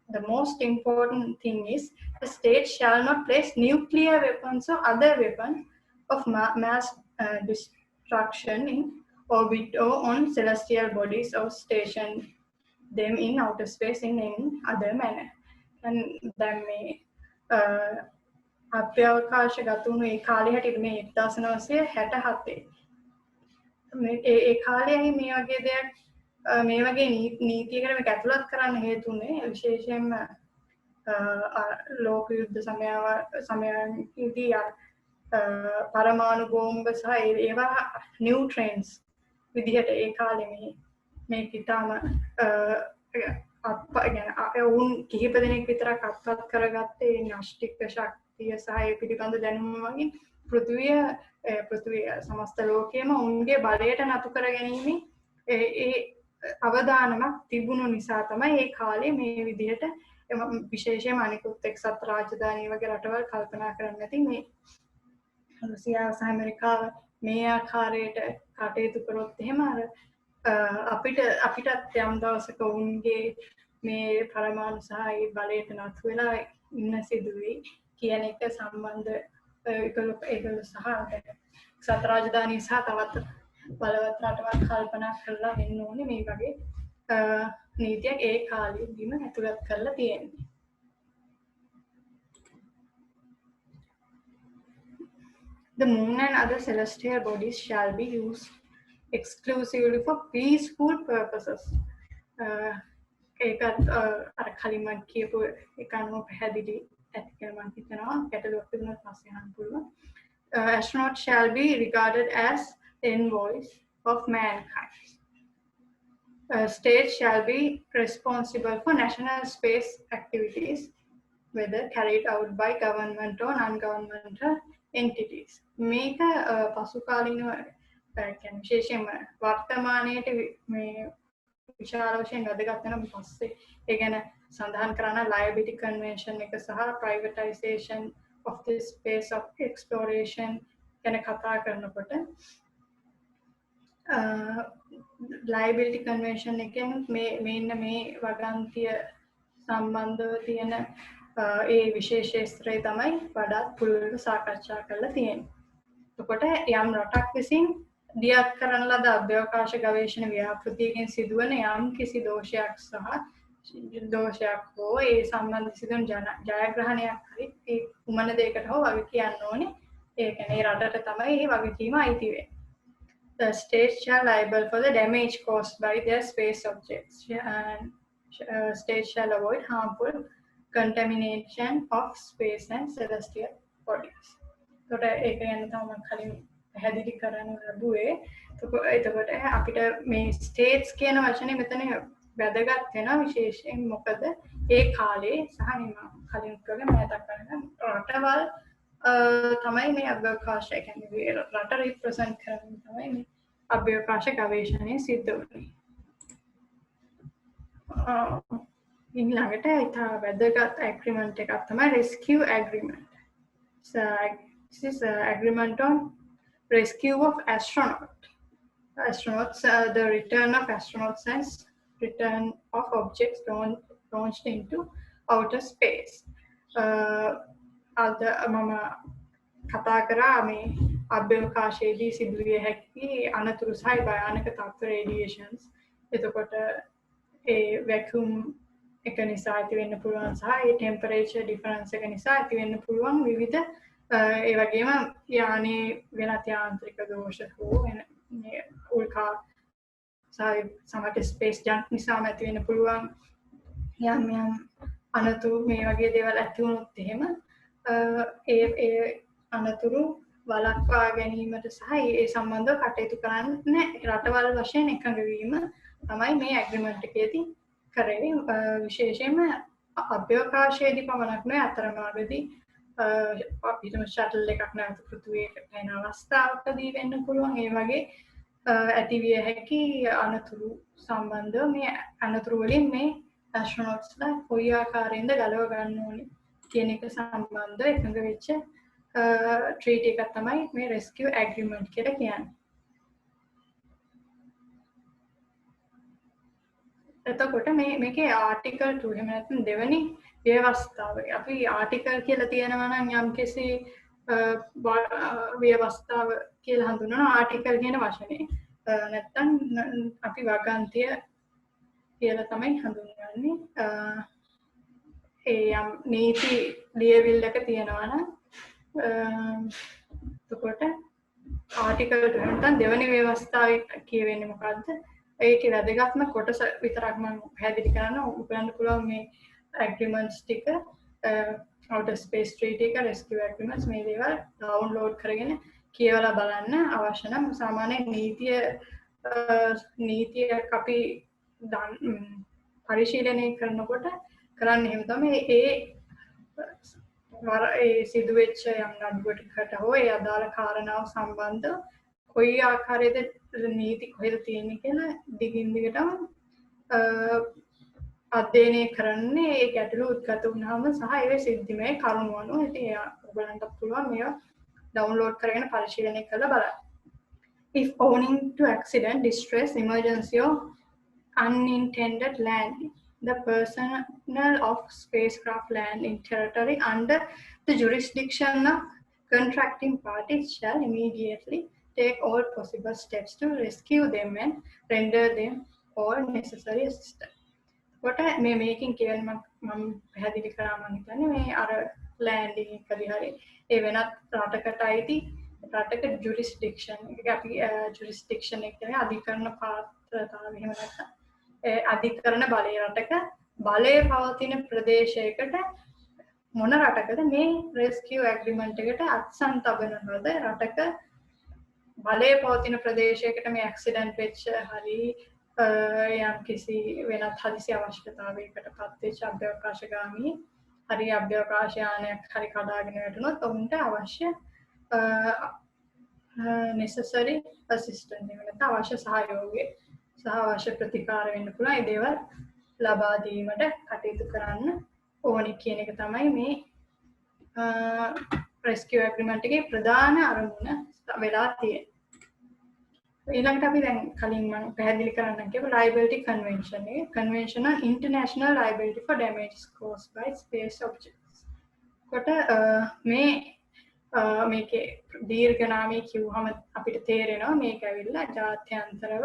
the most important thing is the state shall not place nuclear weapons or other weapons of mass destruction in orbit or on celestial bodies or station them in outer space in any other manner. And then මේ අභ්‍යවකාශ ගතුණු ඒ කාලේ හැටියට මේ 1967 ඒ කාලේ මේ වගේ දෙයක් මේ වගේ නීතියකට මේක ඇතුළත් කරන්න හේතුනේ විශේෂයෙන්ම ලෝක යුද්ධ සමයේදී පරමාණු බෝම්බ සහ ඒවා නියුට්‍රේන්ස් විදිහට ඒ කාලේ මේ කිතාම උන් කිහිප දෙනෙක් විතරක් අත්පත් කරගත්තේ නාස්තික ශක්තිය සහ ඒ පිළිබඳ දැනුම වගේ පෘථිවිය සමස්ත ලෝකයේම උන්ගේ බලයට නතු කර ගැනීම ඒ අවදානමක් තිබුණු නිසා තමයි ඒ කාලේ මේ විදිහට විශේෂයෙන්ම අනිකුත් එක්සත් රාජධානී වගේ රටවල් කල්පනා කරන්නේ නැති මේ රුසියාව සහ ඇමරිකාව මේ ආකාරයට කටයුතු කරොත් එහෙම අපිටත් යම් දවසක උන්ගේ මේ පරමාණු සහ ඒ බලයට නතු වෙලා ඉන්න සිදුවේ කියන එක සම්බන්ධ ඒගොල්ලෝ සහ එක්සත් රාජධානී සහ තවත් බලවත් රටවල් කල්පනා කරලා වෙන්න ඕනේ මේ වගේ නීතියක් ඒ කාලෙදීම ඇතුළත් කරලා තියෙන්නේ. The moon and other celestial bodies shall be used exclusively for peaceful purposes. ඒකත් අර කලින්ම කියපු එක අනුව පැහැදිලි ඇති කියලා මම හිතනවා. ගැටලුවක් තිබුණොත් පස්සේ අහන්න පුළුවන්. Astronauts shall be regarded as envoys of mankind. States shall be responsible for national space activities, whether carried out by government or non-governmental entities. මේක පසු කාලිනව කියන්නේ විශේෂයෙන්ම වර්තමානයේට මේ විශාල වශයෙන් වැදගත් වෙන පස්සේ ඒ ගැන සඳහන් කරන liability convention එක සහ privatization of the space of exploration ගැන කතා කරනකොට liability convention එකෙන් මේ වගන්තිය සම්බන්ධව තියෙන ඒ විශේෂ ක්ෂේත්‍රය තමයි වඩාත් පුළුල්ව සාකච්ඡා කරලා තියෙන්නේ. එතකොට යම් රටක් විසින් දියත් කරන ලද අභ්‍යවකාශ ගවේෂණ ව්‍යාපෘතියකින් සිදුවන යම් කිසි දෝෂයක් හෝ ඒ සම්බන්ධ සිදුවන ජයග්‍රහණයක් හරි ඒ කුමන දෙයකට හෝ වග කියන්න ඕනේ. ඒ කියන්නේ රටට තමයි මේ වගකීම අයිති වෙන්නේ. The state shall liable for the damage caused by their space objects and state shall avoid harmful contamination of space and celestial bodies. So ඒක ගැන තමයි කලින් පැහැදිලි කරන්න ලැබුවේ. එතකොට අපිට මේ states කියන වචනේ මෙතන වැදගත් වෙනවා විශේෂයෙන් මොකද ඒ කාලේ සහ කලින් කලින් මතක් කරගන්න රටවල් තමයි මේ අභ්‍යවකාශය කියන්නේ රට රිප්‍රසන්ට් කරන තමයි මේ අභ්‍යවකාශ ගවේෂණය සිද්ධ වෙන්නේ. ඊළඟට ඉතා වැදගත් ඇග්‍රීමන්ට් එකක් තමයි rescue agreement. So this is an agreement on rescue of astronauts, the return of astronauts and return of objects launched into outer space. අද මම කතා කරා මේ අභ්‍යවකාශයේදී සිදුවිය හැකි අනතුරු සහ භයානක තත්ත්ව රේඩියේෂන්ස්. එතකොට ඒ වැකියුම් එක නිසා ඇති වෙන්න පුළුවන් සහ ඒ ටෙම්පරේචර් ඩිෆරන්ස් එක නිසා ඇති වෙන්න පුළුවන් විවිධ ඒ වගේම යානේ වෙනත් යාන්ත්‍රික දෝෂ හෝ උල්කා සමහර ස්පේස් ජන්ක් නිසා ඇති වෙන්න පුළුවන් යම් අනතුරු මේ වගේ දේවල් ඇති වුණොත් එහෙම ඒ අනතුරු වළක්වා ගැනීමට සහ ඒ සම්බන්ධව කටයුතු කරන්න රටවල් වශයෙන් එකඟ වීම තමයි මේ ඇග්‍රීමන්ට් එකේදී කරේ. විශේෂයෙන්ම අභ්‍යවකාශයේදී පමණක් නෙවෙයි අතරමාර්ගදී අපිටම ෂටල් එකක් නැවත පෘථිවියට එන අවස්ථාවකදී වෙන්න පුළුවන්. ඒ වගේ ඇතිවිය හැකි අනතුරු සම්බන්ධව මේ අනතුරු වලින් මේ ඇස්ට්‍රොනොට්ස්ලා කොයි ආකාරයෙන්ද ගලව ගන්න ඕනේ කියන එක සම්බන්ධව එකඟ වෙච්ච ට්‍රීටි එකක් තමයි මේ rescue agreement කියලා කියන්නේ. එතකොට මේකේ ආටිකල් 2 එහෙම නැත්නම් දෙවෙනි ව්‍යවස්ථාව. අපි ආටිකල් කියලා තියෙනවා නම් යම්කිසි ව්‍යවස්ථාව කියලා හඳුන්වනවා ආටිකල් කියන වචනේ. නැත්නම් අපි වගන්තිය කියලා තමයි හඳුන්වන්නේ. ඒ යම් නීති ලියවිල්ලක තියෙනවා නම් එතකොට ආටිකල් 2 නැත්නම් දෙවෙනි ව්‍යවස්ථාවේ කියවෙන්නේ මොකද්ද? ඒකේ වැදගත්ම කොටස විතරක් මම පැහැදිලි කරන්න උගන්වන්න පුළුවන් මේ ඇග්‍රීමන්ට්ස් ටික outer space treaty එක rescue agreements මේ දේවල් ඩවුන්ලෝඩ් කරගෙන කියවලා බලන්න අවශ්‍ය නම් සාමාන්‍ය නීතියක් අපි පරිශීලනය කරනකොට කරන්නේ එහෙම තමයි ඒ සිදුවෙච්ච යම් නඩුවකට හෝ ඒ අදාළ කාරණාව සම්බන්ධව කොයි ආකාරයේද නීති කොහෙද තියෙන්නේ කියලා දිගින් දිගටම අධ්‍යයනය කරන්නේ ඒ ගැටලු උද්ගත වුණාම සහ ඒවේ සිද්ධිමය කරුණු අනුව ඉතින් ඔයගලන්ට පුළුවන් මේවා ඩවුන්ලෝඩ් කරගෙන පරිශීලනය කරලා බලන්න. If owing to accident, distress, emergency or unintended landing, the personnel of spacecraft land in territory under the jurisdiction of contracting parties shall immediately take all possible steps to rescue them and render them all necessary assistance. What I may making care මම පැහැදිලි කරා මම හිතන්නේ මේ අර landing එකදී හරි ඒ වෙනත් රටකට අයිති රටක ජුරිස්ඩික්ෂන් එක අපි ජුරිස්ඩික්ෂන් එක කියන්නේ අධිකරණ පාත්‍රතාව එහෙම නැත්නම් අධිකරණ බලය රටක බලය පවතින ප්‍රදේශයකට මොන රටකද මේ rescue agreement එකට අත්සන් තබනවද රටක බලය පවතින ප්‍රදේශයකට මේ ඇක්සිඩන්ට් වෙච්ච හරි යම් කිසි වෙනත් හදිසි අවශ්‍යතාවයකට පත් වෙච්ච අභ්‍යවකාශගාමී හරි අභ්‍යවකාශ යානයක් හරි කඩාගෙන වැටුණොත් ඔවුන්ට අවශ්‍ය necessary assistance එක නැත්නම් අවශ්‍ය සහයෝගය සහ අවශ්‍ය ප්‍රතිකාර වෙන්න පුළුවන් ඒ දේවල් ලබා දීමට කටයුතු කරන්න ඕනි කියන එක තමයි මේ rescue agreement එකේ ප්‍රධාන අරමුණ වෙලා තියෙන්නේ. ඊළඟට අපි දැන් කලින් මම පැහැදිලි කරන්න කියපු liability convention එක convention on international liability for damages caused by space objects. කොට මේ මේකේ දීර්ඝ නාමය කිව්වම අපිට තේරෙනවා මේක ඇවිල්ලා ජාත්‍යන්තරව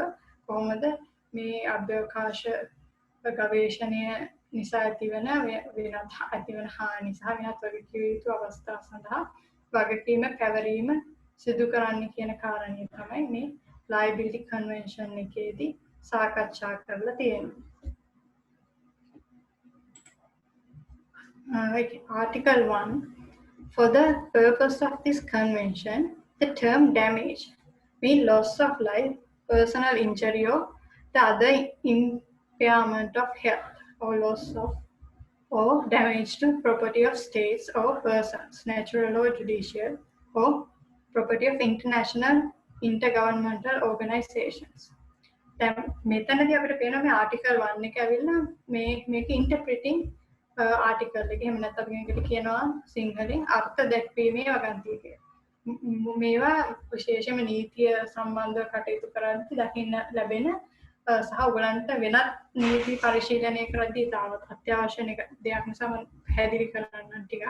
කොහොමද මේ අභ්‍යවකාශ ගවේෂණය නිසා ඇතිවන ඇතිවන හානි සහ වෙනත් වගකීම් යුතු අවස්ථා සඳහා වගකීම පැවරීම සිදු කරන්න කියන කාරණේ තමයි මේ liability convention එකේදී සාකච්ඡා කරලා තියෙන්නේ. Article 1. For the purpose of this convention, the term damage means loss of life, personal injury, or the other impairment of health, or loss of or damage to property of states or persons, natural or judicial, or property of international intergovernmental organizations. දැන් මෙතනදී අපිට පේනවා මේ ආටිකල් 1 එක ඇවිල්ලා මේක ඉන්ටර්ප්‍රිටිං ආටිකල් එක. එහෙම නැත්නම් අපි මේකට කියනවා සිංහලෙන් අර්ථ දැක්වීමේ වගන්තිය කියලා. මේවා විශේෂයෙන්ම නීතිය සම්බන්ධව කටයුතු කරද්දී දකින්න ලැබෙන සහ ඔයගලන්ට වෙනත් නීති පරිශීලනය කරද්දී තාමත් අත්‍යවශ්‍ය දෙයක් නිසා මම පැහැදිලි කරන්නම් ටිකක්.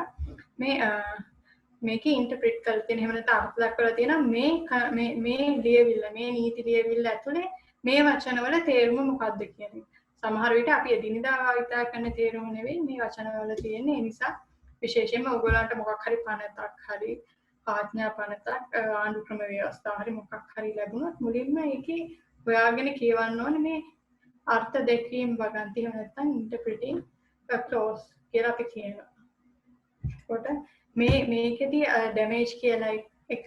මේකේ ඉන්ටර්ප්‍රිට් කරලා තියෙන එහෙම නැත්නම් අර්ථ දක්වලා තියෙනවා මේ ලියවිල්ල මේ නීති ලියවිල්ල ඇතුලේ මේ වචනවල තේරුම මොකක්ද කියන එක. සමහර විට අපි එදිනෙදා භාවිතා කරන තේරුම නෙවෙයි මේ වචනවල තියෙන්නේ. ඒ නිසා විශේෂයෙන්ම ඔයගලන්ට මොකක් හරි පනතක් හරි ආඥා පනතක් ආණ්ඩු ක්‍රම ව්‍යවස්ථාව හරි මොකක් හරි ලැබුණොත් මුලින්ම ඒකේ හොයාගෙන කියවන්න ඕනේ මේ අර්ථ දැක්වීම වගන්තිය එහෙම නැත්නම් ඉන්ටර්ප්‍රිටිං ක්ලෝස් කියලා අපි කියනවා. කොට මේකෙදී ඩැමේජ් කියලා එක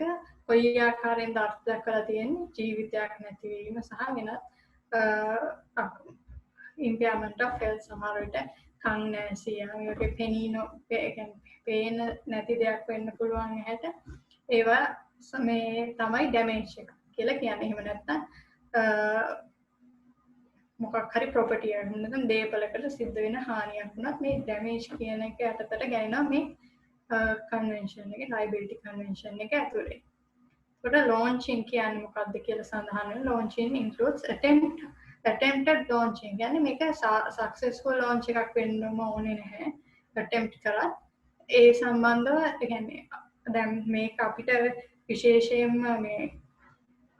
කොයි ආකාරයෙන්ද අර්ථ දක්වලා තියෙන්නේ ජීවිතයක් නැතිවීම සහ වෙනත් impairment of health සමහර විට කන් නැසියම ඒකේ පේන නැති දෙයක් වෙන්න පුළුවන් ඇහැට ඒවා මේ තමයි ඩැමේජ් එක කියලා කියන්නේ. එහෙම නැත්නම් මොකක් හරි ප්‍රොපර්ටි එකක් නැත්නම් දේපලකට සිද්ධ වෙන හානියක් වුණත් මේ ඩැමේජ් කියන එක යටතට ගන්නවා මේ convention එකේ liability convention එක ඇතුලේ. ඒකට launching කියන්නේ මොකක්ද කියලා සඳහන් වෙනවා. Launching includes attempted launching. කියන්නේ මේක successful launch එකක් වෙන්නම ඕනේ නැහැ. attempt කරත් ඒ සම්බන්ධව කියන්නේ දැන් මේක අපිට විශේෂයෙන්ම මේ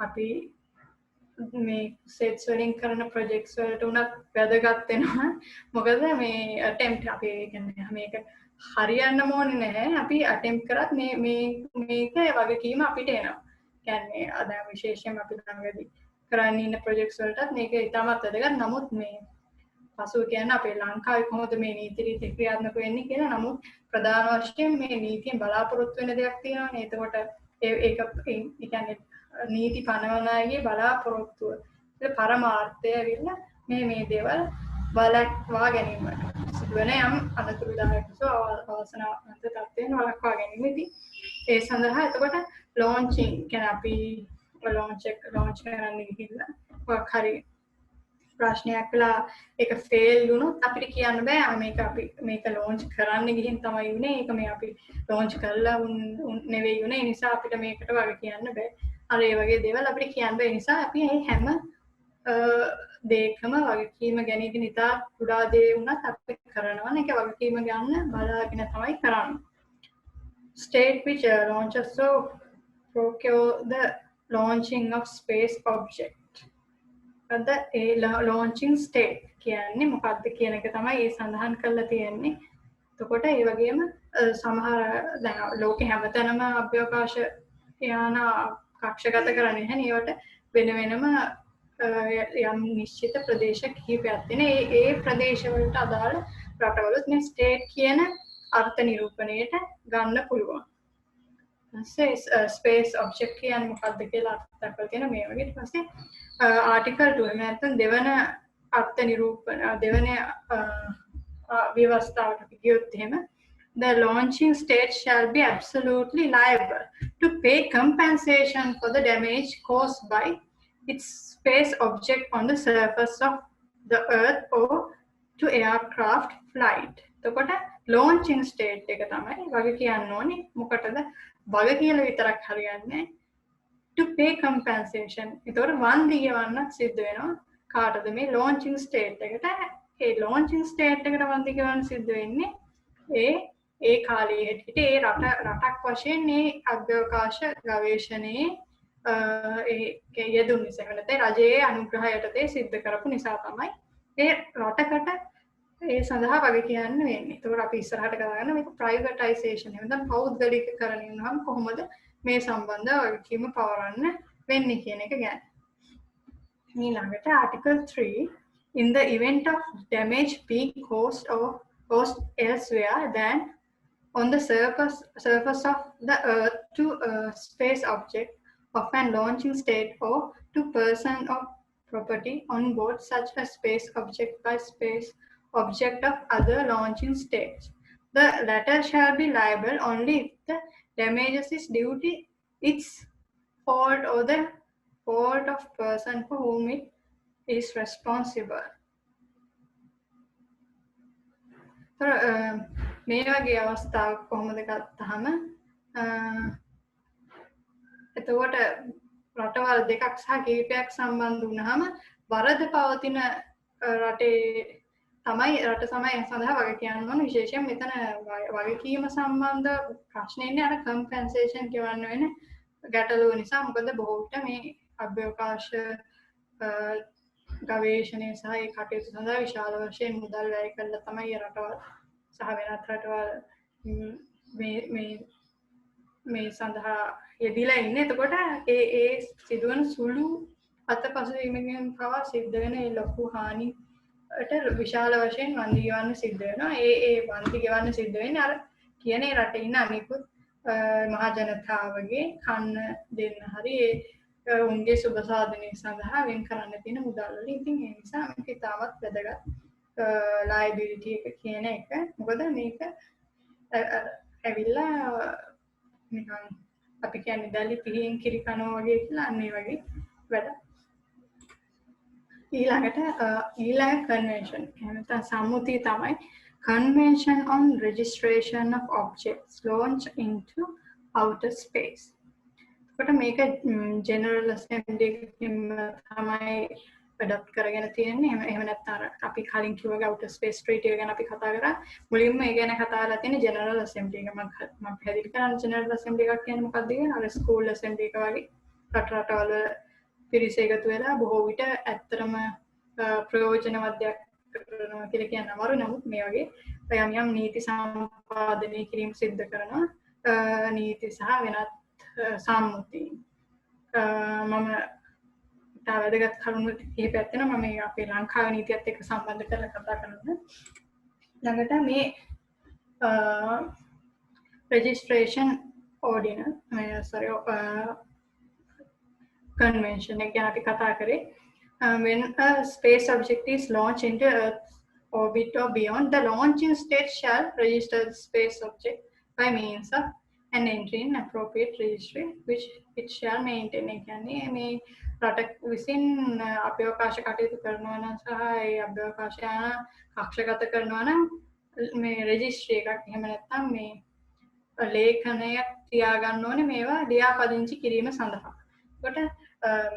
අපි මේ sets වලින් කරන projects වලට උනත් වැදගත් වෙනවා. මොකද මේ attempt අපි කියන්නේ මේක හරියන්නම ඕනේ නැහැ. අපි attempt කරත් මේක වගකීම අපිට එනවා. කියන්නේ දැන් විශේෂයෙන්ම අපි ළඟදී කරන්න ඉන්න projects වලටත් මේක ඉතාමත් වැදගත්. නමුත් මේ පසුව කියන්නේ අපේ ලංකාවේ කොහොමද මේ නීති රීති ක්‍රියාත්මක වෙන්නේ කියලා. නමුත් ප්‍රධාන වශයෙන් මේ නීතියෙන් බලාපොරොත්තු වෙන දෙයක් තියෙනවානේ. එතකොට ඒක කියන්නේ නීති පනවන අයගේ බලාපොරොත්තුව පරමාර්ථය ඇවිල්ලා මේ දේවල් වළක්වා ගැනීමට සිදුවන යම් අනතුරුදායක අවාසනාවන්ත තත්ත්වයන් වළක්වා ගැනීමදී ඒ සඳහා එතකොට launching කියන්නේ අපි launch කරන්න ගිහිල්ලා මොකක් හරි ප්‍රශ්නයක් වෙලා ඒක ෆේල් වුණොත් අපිට කියන්න බෑ මේක launch කරන්න ගිහින් තමයි උනේ. ඒක මේ අපි launch කරලා නෙවෙයි උනේ. ඒ නිසා අපිට මේකට වගේ කියන්න බෑ. අර ඒ වගේ දේවල් අපිට කියන්න බෑ. ඒ නිසා අපි මේ හැම දෙයකම වගකීම ගැනීම නිතා කුඩා දේ වුණත් අපි කරනවා. ඒක වගකීම ගන්න බලාගෙන තමයි කරන්නේ. State which launches so procure the launching of space object. අද ඒ launching state කියන්නේ මොකක්ද කියන එක තමයි ඒ සඳහන් කරලා තියෙන්නේ. එතකොට ඒ වගේම සමහර දැන් ලෝකේ හැමතැනම අභ්‍යවකාශ යාන කක්ෂගත කරන්නේ නැහැ. ඒවට වෙන වෙනම යම් නිශ්චිත ප්‍රදේශ කිහිපයක් තියෙන. ඒ ප්‍රදේශවලට අදාළ රටවලුත් මේ ස්ටේට් කියන අර්ථ නිරූපණයට ගන්න පුළුවන්. ස්පේස් ඔබ්ජෙක්ට් කියන්නේ මොකක්ද කියලා අර්ථ දක්වලා තියෙන මේ වගේ. ඊට පස්සේ ආටිකල් 2 නැත්නම් දෙවන අර්ථ නිරූපණ දෙවන ව්‍යවස්ථාවට ගියොත් එහෙම the launching state shall be absolutely liable to pay compensation for the damage caused by its space object on the surface of the earth or to aircraft flight. එතකොට launching state එක තමයි වගේ කියන්න ඕනේ. මොකටද? වගේ කියලා විතරක් හරියන්නේ to pay compensation. ඒතකොට වන්දි ගෙවන්නත් සිද්ධ වෙනවා. කාටද මේ launching state එකට? ඒ launching state එකට වන්දි ගෙවන්න සිද්ධ වෙන්නේ ඒ කාලයේ හැටියට ඒ රටක් වශයෙන් මේ අභ්‍යවකාශ ගවේෂණයේ ඒ යෙදුණු නිසා නැත්නම් රජයේ අනුග්‍රහය යටතේ සිද්ධ කරපු නිසා තමයි ඒ රටකට ඒ සඳහා වගේ කියන්න වෙන්නේ. ඒතකොට අපි ඉස්සරහට කතා කරන මේක ප්‍රයිවටයිසේෂන් එහෙම නැත්නම් පෞද්ගලිකකරණය වුණාම කොහොමද මේ සම්බන්ධ වගකීම පවරන්න වෙන්නේ කියන එක ගැන. ඊළඟට article 3 in the event of damage being caused elsewhere than on the surface of the earth to a space object of an launching state or to person or property on board such a space object by space object of other launching states. The latter shall be liable only if the damages is due to its fault or the fault of person for whom it is responsible. මේ වගේ අවස්ථාවක් කොහොමද ගත්තහම එතකොට රටවල් දෙකක් සහ කීපයක් සම්බන්ධ වුණාම වරද පවතින රටේ තමයි රට තමයි සඳහා වගේ කියන්න ඕන. විශේෂයෙන් මෙතන වගකීම සම්බන්ධ ප්‍රශ්න ඉන්නේ අර කම්පෙන්සේෂන් කියවන්න වෙන ගැටලුව නිසා. මොකද බොහෝ විට මේ අභ්‍යවකාශ ගවේෂණය සහ ඒ කටයුතු සඳහා විශාල වශයෙන් මුදල් වැය කරලා තමයි රටවල් සහ වෙනත් රටවල් මේ සඳහා යෙදিলা ඉන්නේ. එතකොට ඒ සිදුවන සුළු අතපසුවීමකින් පවා සිද්ධ වෙන ඒ ලොකු හානියට විශාල වශයෙන් වන්දි ගෙවන්න සිද්ධ වෙනවා. ඒ වන්දි ගෙවන්න සිද්ධ වෙන්නේ අර කියන රටේ ඉන්න අනිකුත් මහා ජනතාවගේ කන්න දෙන්න හරි උන්ගේ සුබ සාධනය සඳහා වෙන් කරන්න තියෙන මුදල් වලින්. ඉතින් ඒ නිසා මේක ඉතාමත් වැදගත් liability එක කියන එක. මොකද මේක ඇවිල්ලා නිකන් අපි කියන්නේ දැලි පිහින් කිරි කනවා වගේ කියලා අන්න ඒ වගේ වැඩ. ඊළඟ කන්වෙන්ෂන් එහෙනම් සම්මුතිය තමයි Convention on Registration of Objects Launched into Outer Space. කොට මේක ජෙනරල් ඇසෙම්බලි එකකින් තමයි අඩොප්ට් කරගෙන තියෙන්නේ. එහෙම නැත්නම් අපි කලින් කිව්වා outer space treaty එක ගැන අපි කතා කරා. මුලින්ම ඒ ගැන කතා කරලා තියෙන්නේ ජෙනරල් ඇසෙම්බලි එක. මම පැහැදිලි කරන්න ජෙනරල් ඇසෙම්බලි එකක් කියන්නේ මොකක්ද කියලා. අර ස්කූල් ඇසෙම්බලි එක වගේ රටවල පිරිස එකතු වෙලා බොහෝ විට ඇත්තටම ප්‍රයෝජනවත් දෙයක් කරනවා කියලා කියන්න අමාරුයි. නමුත් මේ වගේ යම් නීති සම්පාදනය කිරීම සිද්ධ කරනවා. නීති සහ වෙනත් සම්මුති මම වැදගත් කරුණු කිහිපයක් තියෙනවා. මම අපේ ලංකාවේ නීතියත් එක්ක සම්බන්ධ කරලා කතා කරනවා. ළඟට මේ registration ordinance convention එක ගැන අපි කතා කරේ. When a space object is launched into Earth's orbit or beyond, the launching state shall register the space object by means of an entry in appropriate registry which it shall maintain. ඒ කියන්නේ මේ රට විසින් අභ්‍යවකාශ කටයුතු කරනවා නම් සහ ඒ අභ්‍යවකාශය කක්ෂගත කරනවා නම් මේ රෙජිස්ට්‍රි එකක් එහෙම නැත්නම් මේ ලේඛනයක් තියාගන්න ඕනේ මේවා ලියාපදිංචි කිරීම සඳහා. ඒකට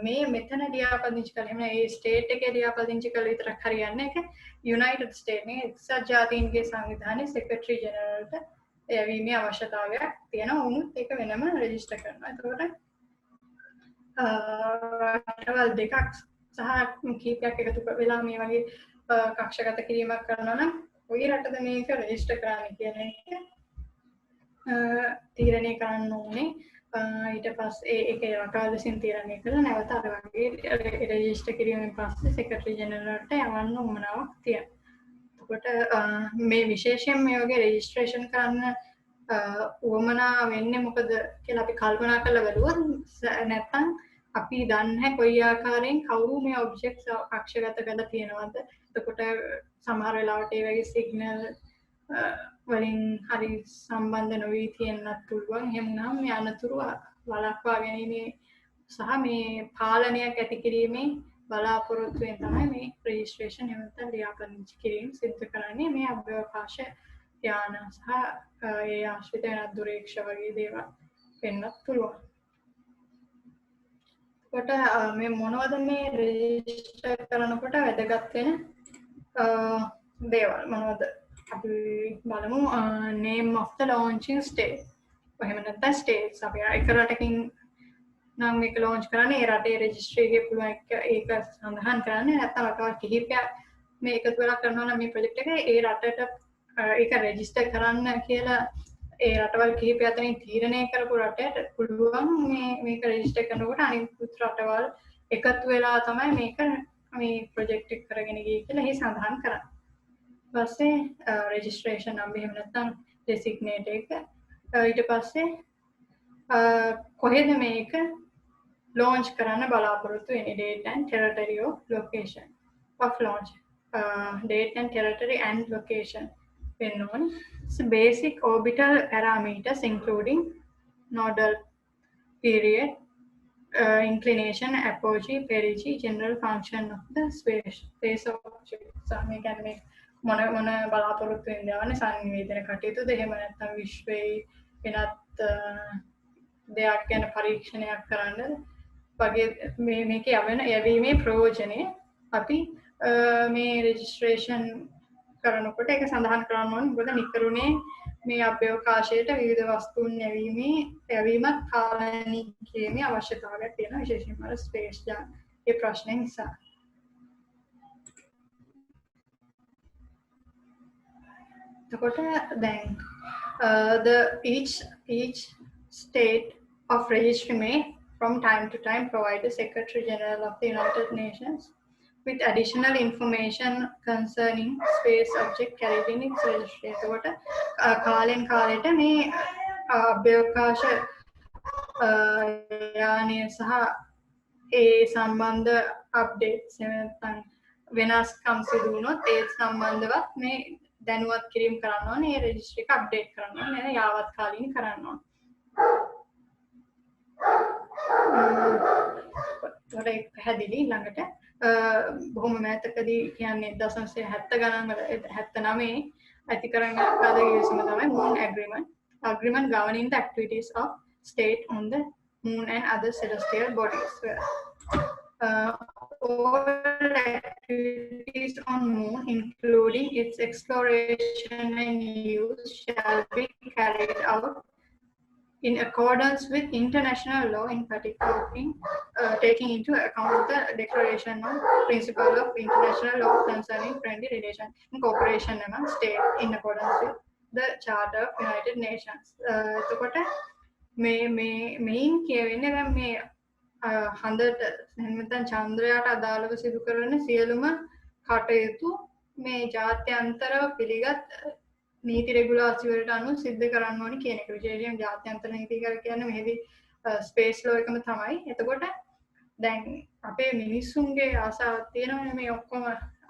මේ මෙතන ලියාපදිංචි කරලා එහෙම ඒ ස්ටේට් එකේ ලියාපදිංචි කරලා විතරක් හරියන්නේ නැහැ. යුනයිටඩ් ස්ටේට් එකේ එක්සත් ජාතීන්ගේ සංවිධානයේ සෙක්‍රටරි ජෙනරල්ට එවීමේ අවශ්‍යතාවයක් තියෙනවා. උනුත් ඒක වෙනම රෙජිස්ටර් කරනවා. ඒකට රටවල් දෙකක් සහ කීපයක් එකතු වෙලා මේ වගේ කක්ෂගත කිරීමක් කරනවා නම් ওই රටද මේක රෙජිස්ටර් කරන්න කියන එක තීරණය කරන්න ඕනේ. ඊට පස්සේ ඒක රටවල් විසින් තීරණය කරලා නැවත අර වගේ රෙජිස්ටර් කිරීමෙන් පස්සේ සෙක්‍රටරි ජෙනරල්ට යවන්න උවමනාවක් තියෙනවා. එතකොට මේ විශේෂයෙන් මේ වගේ රෙජිස්ට්‍රේෂන් කරන්න උවමනා වෙන්නේ මොකද කියලා අපි කල්පනා කරලා බලුවොත් නැත්නම් අපි දන්නේ කොයි ආකාරයෙන් කවුරු මේ ඔබ්ජෙක්ට්ස් කක්ෂගත කරලා තියෙනවද. එතකොට සමහර වෙලාවට ඒ වගේ සිග්නල් වලින් හරි සම්බන්ධ නොවි තියෙන්නත් පුළුවන්. එහෙම නම් මේ අනතුරු වළක්වා ගැනීම සහ මේ පාලනයක් ඇති කිරීමේ බලාපොරොත්තුවෙන් තමයි මේ රෙජිස්ට්‍රේෂන් එහෙම ලියාපදිංචි කිරීම සිදු කරන්නේ. මේ අභ්‍යවකාශ යාන සහ ඒ ආශ්‍රිත වෙන දුරේක්ෂ වගේ දේවල් වෙන්නත් පුළුවන්. කොට මේ මොනවද මේ රෙජිස්ටර් කරනකොට වැදගත් වෙන දේවල් මොනවද අපි බලමු name of the launching state එහෙම නැත්නම් states අපි එක රටකින් නම් මේක launch කරන්නේ ඒ රටේ registry එකේ පුළුවන් ඒක සඳහන් කරන්න නැත්නම් රටවල් කිහිපයක් මේ එකතු වෙලා කරනවා නම් මේ project එක ඒ රටට ඒක register කරන්න කියලා ඒ රටවල් කිහිපය අතරින් තීරණය කරපු රටට පුළුවන් මේක register කරනකොට අනිත් රටවල් එකතු වෙලා තමයි මේක මේ project එක කරගෙන ගියේ කියලා එහි සඳහන් කරන්නේ. ඊපස්සේ registration number එහෙම නැත්නම් designate එක ඊට පස්සේ කොහෙද මේක launch කරන්න බලාපොරොත්තු වෙන්නේ date and territory of location of launch date and territory and location වෙන්න ඕනේ. So basic orbital parameters including nodal period, inclination, apogee, perigee, general function of the space object. So මේ කියන්නේ මොන බලාපොරොත්තු වෙන්නේ යවන්නේ සංවේදන කටයුතුද එහෙම නැත්නම් විශ්වයේ වෙනත් දෙයක් ගැන පරීක්ෂණයක් කරන්නද වගේ මේකේ යැවීමේ ප්‍රයෝජනය අපි මේ registration කරනකොට ඒක සඳහන් කරන්න ඕනේ මොකද නිකරුණේ මේ අභ්‍යවකාශයට විවිධ වස්තුන් යැවීමත් කාලනී කිරීමේ අවශ්‍යතාවයක් තියෙනවා විශේෂයෙන්ම අර ස්පේස් ඒ ප්‍රශ්නේ නිසා. එතකොට දැන් each state of registry may from time to time provide the Secretary General of the United Nations with additional information concerning space object carried in its registry. එතකොට කාලෙන් කාලෙට මේ අභ්‍යවකාශ යානය සහ ඒ සම්බන්ධ අප්ඩේට්ස් නැත්නම් වෙනස්කම් සිදු වුණොත් ඒ සම්බන්ධවත් මේ දැනුවත් කිරීම කරන්න ඕනේ ඒ රෙජිස්ටරි එක අප්ඩේට් කරන්න ඕනේ යාවත් කාලීන කරන්න ඕනේ. ඒක පැහැදිලි ළඟට බොහොම මෑතකදී කියන්නේ 1970 ගණන් වල 79 ඇති කරගෙන ආපද කිවිසම තමයි Moon Agreement governing the activities of state on the moon and other celestial bodies. All activities on moon, including its exploration and use, shall be carried out in accordance with international law, in particular taking into account the Declaration on Principle of International Law concerning friendly relations and cooperation among states, in accordance with the Charter of United Nations. එතකොට මේන් කියවෙන්නේ දැන් මේ හඳට නැත්නම් චන්ද්‍රයාට අදාළව සිදු කරන සියලුම කටයුතු මේ ජාත්‍යන්තරව පිළිගත් නීති රෙගුලාසි වලට අනුව සිද්ධ කරන්න ඕනි කියන එක. විශේෂයෙන් ජාත්‍යන්තර නීති කියන්නේ මෙහෙදි ස්පේස් ලෝ එකම තමයි. එතකොට දැන් අපේ මිනිස්සුන්ගේ ආසාවක් තියෙනවනේ මේ ඔක්කොම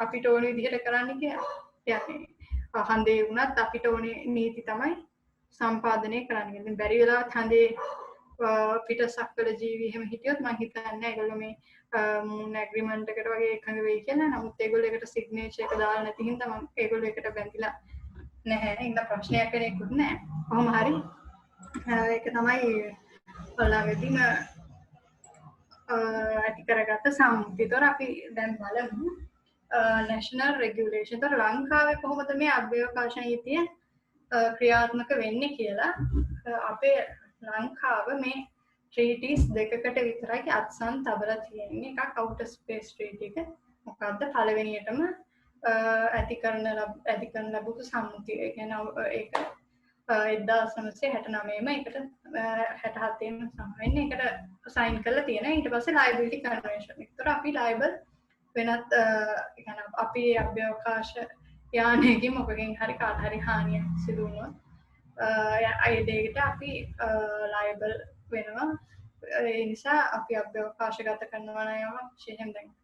අපිට ඕන විදිහට කරන්න කියලා. කියන්නේ හඳේ වුණත් අපිට ඕනේ නීති තමයි සම්පාදනය කරන්න. ඉතින් බැරි වෙලාවත් හඳේ පිටසක් වල ජීවි එහෙම හිටියොත් මම හිතන්නේ ඒගොල්ලෝ මේ මූන් ඇග්‍රීමන්ට් එකට වගේ එකඟ වෙයි කියලා. නමුත් ඒගොල්ලෝ ඒකට සිග්නේචර් එක දාලා නැති හින්දා මම ඒගොල්ලෝ ඒකට බැඳිලා නැහැ. ඉන්න ප්‍රශ්නයක් වෙනෙකුත් නැහැ. කොහොම හරි ඒක තමයි ඔයාලගෙදිම ඇති කරගත්ත සම්මුතියතර අපි දැන් බලමු national regulation. තර ලංකාවේ කොහොමද මේ අභ්‍යවකාශ නීතිය ක්‍රියාත්මක වෙන්නේ කියලා. අපේ ලංකාව මේ treaties දෙකකට විතරයි අත්සන් තබලා තියෙන්නේ. එකක් outer space treaty එක. මොකද්ද පළවෙනියටම ඇති කරන ලැබුණු සම්මුතිය. ඒ කියන්නේ ඒක 1969ම ඒකට 67ම සමවෙන්නේ ඒකට සයින් කරලා තියෙනවා. ඊට පස්සේ liability convention. ඒතර අපි liable වෙනත් يعني අපි අභ්‍යවකාශ යානයකින් මොකකින් හරි කාට හරි හානියක් සිදු වුණොත් ඒ දෙයකට අපි liable වෙනවා. ඒ නිසා අපි අභ්‍යවකාශගත කරනවා නම් විශේෂයෙන් දැන්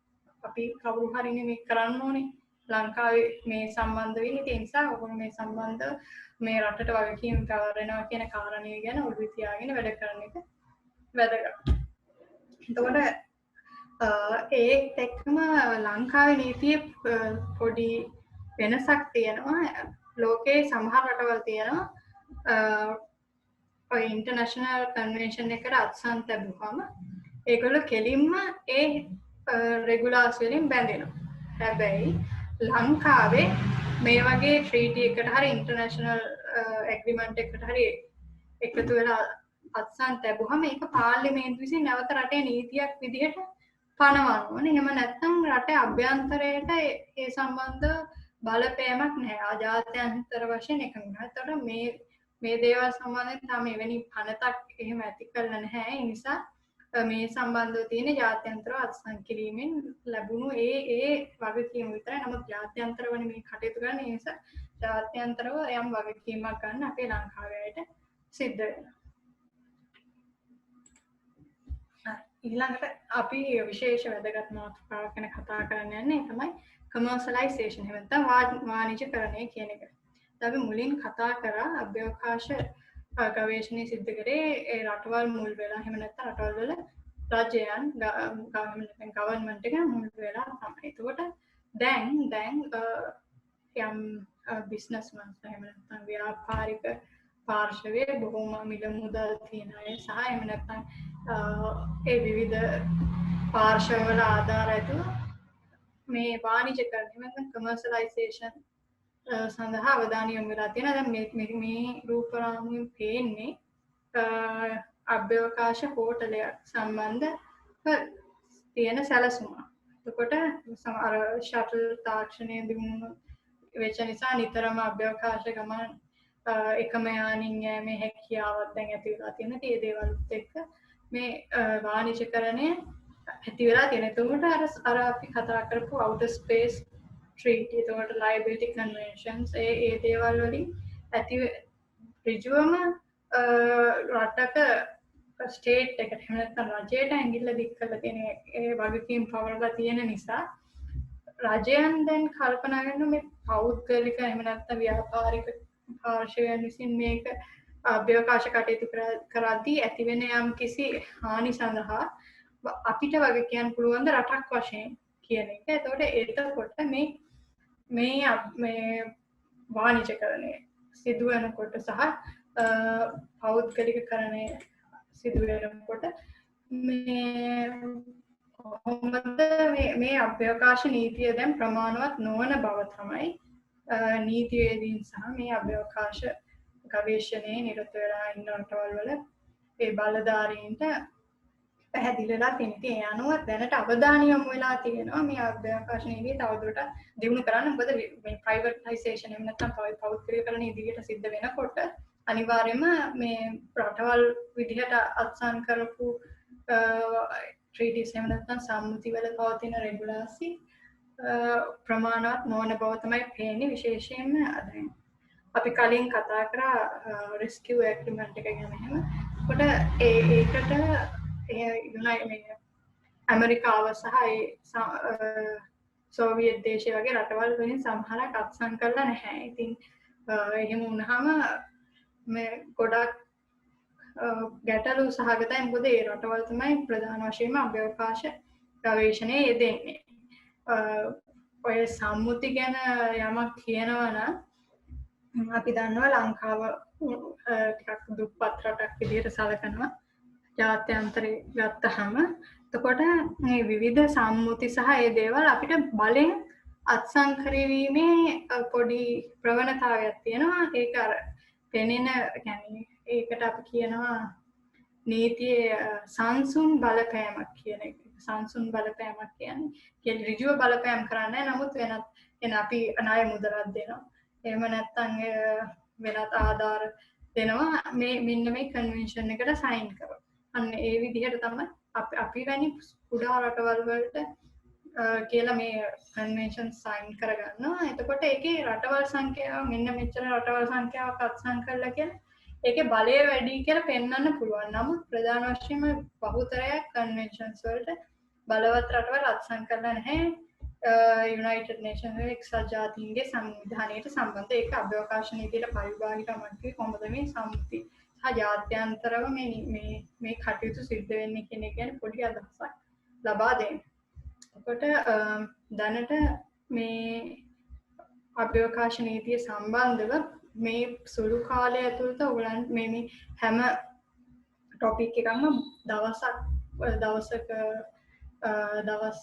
අපි කවුරු හරි මේ කරන්න ඕනේ ලංකාවේ මේ සම්බන්ධ වෙන්නේ. ඒ නිසා ඔයගොල්ලෝ මේ සම්බන්ධ මේ රටට වගකීම් පැවරෙනවා කියන කාරණය ගැන ඔළුවේ තියාගෙන වැඩ කරන එක වැදගත්. එතකොට ඒත් එක්කම ලංකාවේ නීතියේ පොඩි වෙනසක් තියෙනවා. ලෝකේ සමහර රටවල් තියෙනවා ඔය ඉන්ටර්නැෂනල් කන්වෙන්ෂන් එකට අත්සන් ලැබුවාම ඒගොල්ලෝ කෙලින්ම ඒ රෙගුලාස් වලින් බැඳෙනවා. හැබැයි ලංකාවේ මේ වගේ ට්‍රීටි එකට හරි ඉන්ටර්නැෂනල් ඇග්‍රීමන්ට් එකකට හරි එකතු වෙලා අත්සන් ලැබුවම ඒක පාර්ලිමේන්තුව විසින් නැවත රටේ නීතියක් විදිහට පනවන්න ඕනේ. එහෙම නැත්නම් රටේ අභ්‍යන්තරයට ඒ සම්බන්ධ බලපෑමක් නැහැ. ආජාත්‍යන්තර වශයෙන් එකඟ නැහැ. ඒතකොට මේ දේවල් සම්බන්ධයෙන් තාම එවැනි පනතක් එහෙම ඇති කරලා නැහැ. ඒ නිසා මේ සම්බන්ධව තියෙන ජාත්‍යන්තරව අත්සන් කිරීමෙන් ලැබුණු ඒ වගකීම විතරයි. නමුත් ජාත්‍යන්තර වන මේ කටයුතු කරන නිසා ජාත්‍යන්තරව යම් වගකීමක් ගන්න අපේ ලංකාවේට සිද්ධ වෙනවා. ඊළඟට අපි විශේෂ වැදගත් මාතෘකාවක් ගැන කතා කරන්න යන්නේ තමයි කමර්ෂලයිසේෂන්. එහෙම නැත්නම් වාණිජකරණය කියන එක. අපි මුලින් කතා කරා අභ්‍යවකාශ ගවේෂණය සිද්ධ කරේ ඒ රටවල් මුල් වෙලා. එහෙම නැත්නම් රටවල් වල රජයන් ගවර්න්මන්ට් එක මුල් වෙලා තමයි. එතකොට දැන් යම් බිස්නස්මන්ස් එහෙම නැත්නම් ව්‍යාපාරික පාර්ශවයේ බොහොම මිල මුදල් තියෙන අය සහ එහෙම නැත්නම් ඒ විවිධ පාර්ශවවල ආධාර ඇතුව මේ වාණිජකරණය නැත්නම් කමර්ෂලයිසේෂන් සඳහා අවධානය යොමු වෙලා තියෙනවා. දැන් මේ රූපරාමුවෙන් පේන්නේ අභ්‍යවකාශ හෝටලයක් සම්බන්ධ තියෙන සැලසුම. එතකොට අර ෂටල් තාක්ෂණය දිනු වෙච්ච නිසා නිතරම අභ්‍යවකාශ ගමන් එකම යානින් යෑමේ හැකියාවක් දැන් ඇති වෙලා තියෙනවා. ඒ දේවල්ත් එක්ක මේ වාණිජකරණය ඇති වෙලා තියෙන. එතකොට අර අපි කතා කරපු outer space treaty, එතකොට liability conventions ඒ දේවල් වලින් ඇති ඍජුවම රටක ස්ටේට් එකට එහෙම නැත්නම් රජයට ඇඟිල්ල දික් කරලා තියෙන ඒ වගකීම් පවරලා තියෙන නිසා රජයන් දැන් කල්පනා කරන මේ පෞද්ගලික එහෙම නැත්නම් ව්‍යාපාරික පාර්ශවයන් විසින් මේක අභ්‍යවකාශ කටයුතු කරද්දී ඇතිවෙන යම් කිසි හානි සඳහා අපිට වගේ කියන්න පුළුවන් ද රටක් වශයෙන් කියන එක. එතකොට මේ වාණිජකරණය සිදු වෙනකොට සහ පෞද්ගලිකකරණය සිදු වෙනකොට කොහොමද මේ අභ්‍යවකාශ නීතිය දැන් ප්‍රමාණවත් නොවන බව තමයි නීතිවේදීන් සහ මේ අභ්‍යවකාශ ගවේෂණයේ නිරත වෙලා ඉන්න රටවල් වල ඒ බලධාරීන්ට පැහැදිලිලා තියෙනවා. ඒ අනුව දැනට අවධානය යොමු වෙලා තියෙනවා මේ අභ්‍යවකාශ නීතිය තවදුරටත් දියුණු කරන්න. මොකද මේ ප්‍රයිවටයිසේෂන් එහෙම නැත්නම් පෞද්ගලිකකරණය ඉදිරියට සිද්ධ වෙනකොට අනිවාර්යයෙන්ම මේ රටවල් විදිහට අත්සන් කරපු ට්‍රීටිස් එහෙම නැත්නම් සම්මුති වල පවතින රෙගුලාසි ප්‍රමාණවත් නොවන බව තමයි පේන්නේ. විශේෂයෙන්ම දැන් අපි කලින් කතා කරා රෙස්කියු ඇග්‍රීමන්ට් එක ගැන. එහෙම කොට ඒකට ඇමරිකාව සහ සෝවියට් දේශය වගේ රටවල් වලින් සමහරක් අත්සන් කරලා නැහැ. ඉතින් එහෙම වුණාම මේ ගොඩක් ගැටලු සහගතයි. මොකද ඒ රටවල් තමයි ප්‍රධාන වශයෙන්ම අභ්‍යවකාශ ගවේෂණයේ යෙදෙන්නේ. ඔය සම්මුති ගැන යමක් කියනවා නම් අපි දන්නවා ලංකාව ටිකක් දුප්පත් රටක් විදිහට සැලකනවා ජාත්‍යන්තරේ ගත්තහම. එතකොට මේ විවිධ සම්මුති සහ ඒ දේවල් අපිට බලෙන් අත්සන් කරවීමේ පොඩි ප්‍රවණතාවයක් තියෙනවා. ඒක අර පෙනෙන කියන්නේ ඒකට අපි කියනවා නීතියේ සංසුන් බලපෑමක් කියන එක. සංසුන් බලපෑමක් කියන්නේ ඍජුව බලපෑම් කරන්නේ නමුත් වෙනත් එන අපි ණය මුදලක් දෙනවා. එහෙම නැත්නම් වෙනත් ආධාර දෙනවා. මෙන්න මේ කන්වෙන්ෂන් එකට සයින් කරනවා. අන්න ඒ විදිහට තමයි අපි වැනි කුඩා රටවල් වලට කියලා මේ කන්වෙන්ෂන් සයින් කරගන්නවා. එතකොට ඒකේ රටවල් සංඛ්‍යාව මෙන්න මෙච්චර රටවල් සංඛ්‍යාවක් අත්සන් කරලා කියලා ඒකේ බලය වැඩි කියලා පෙන්වන්න පුළුවන්. නමුත් ප්‍රධාන වශයෙන්ම බහුතරයක් කන්වෙන්ෂන්ස් වලට බලවත් රටවල් අත්සන් කරලා නැහැ. යුනයිටඩ් නේෂන්ස් එක්සත් ජාතීන්ගේ සංවිධානයට සම්බන්ධ ඒක අභ්‍යවකාශ නීතියට පරිභාගිකමක් කොහොමද මේ සම්මුති සහ ජාත්‍යන්තරව මේ කටයුතු සිද්ධ වෙන්නේ කියන එක ගැන පොඩි අදහසක් ලබා දෙන්න. එතකොට දැනට මේ අභ්‍යවකාශ නීතිය සම්බන්ධව මේ සුළු කාලය ඇතුළත ඔයගලන් මේ හැම ටොපික් එකක්ම දවසක් දවසක දවස්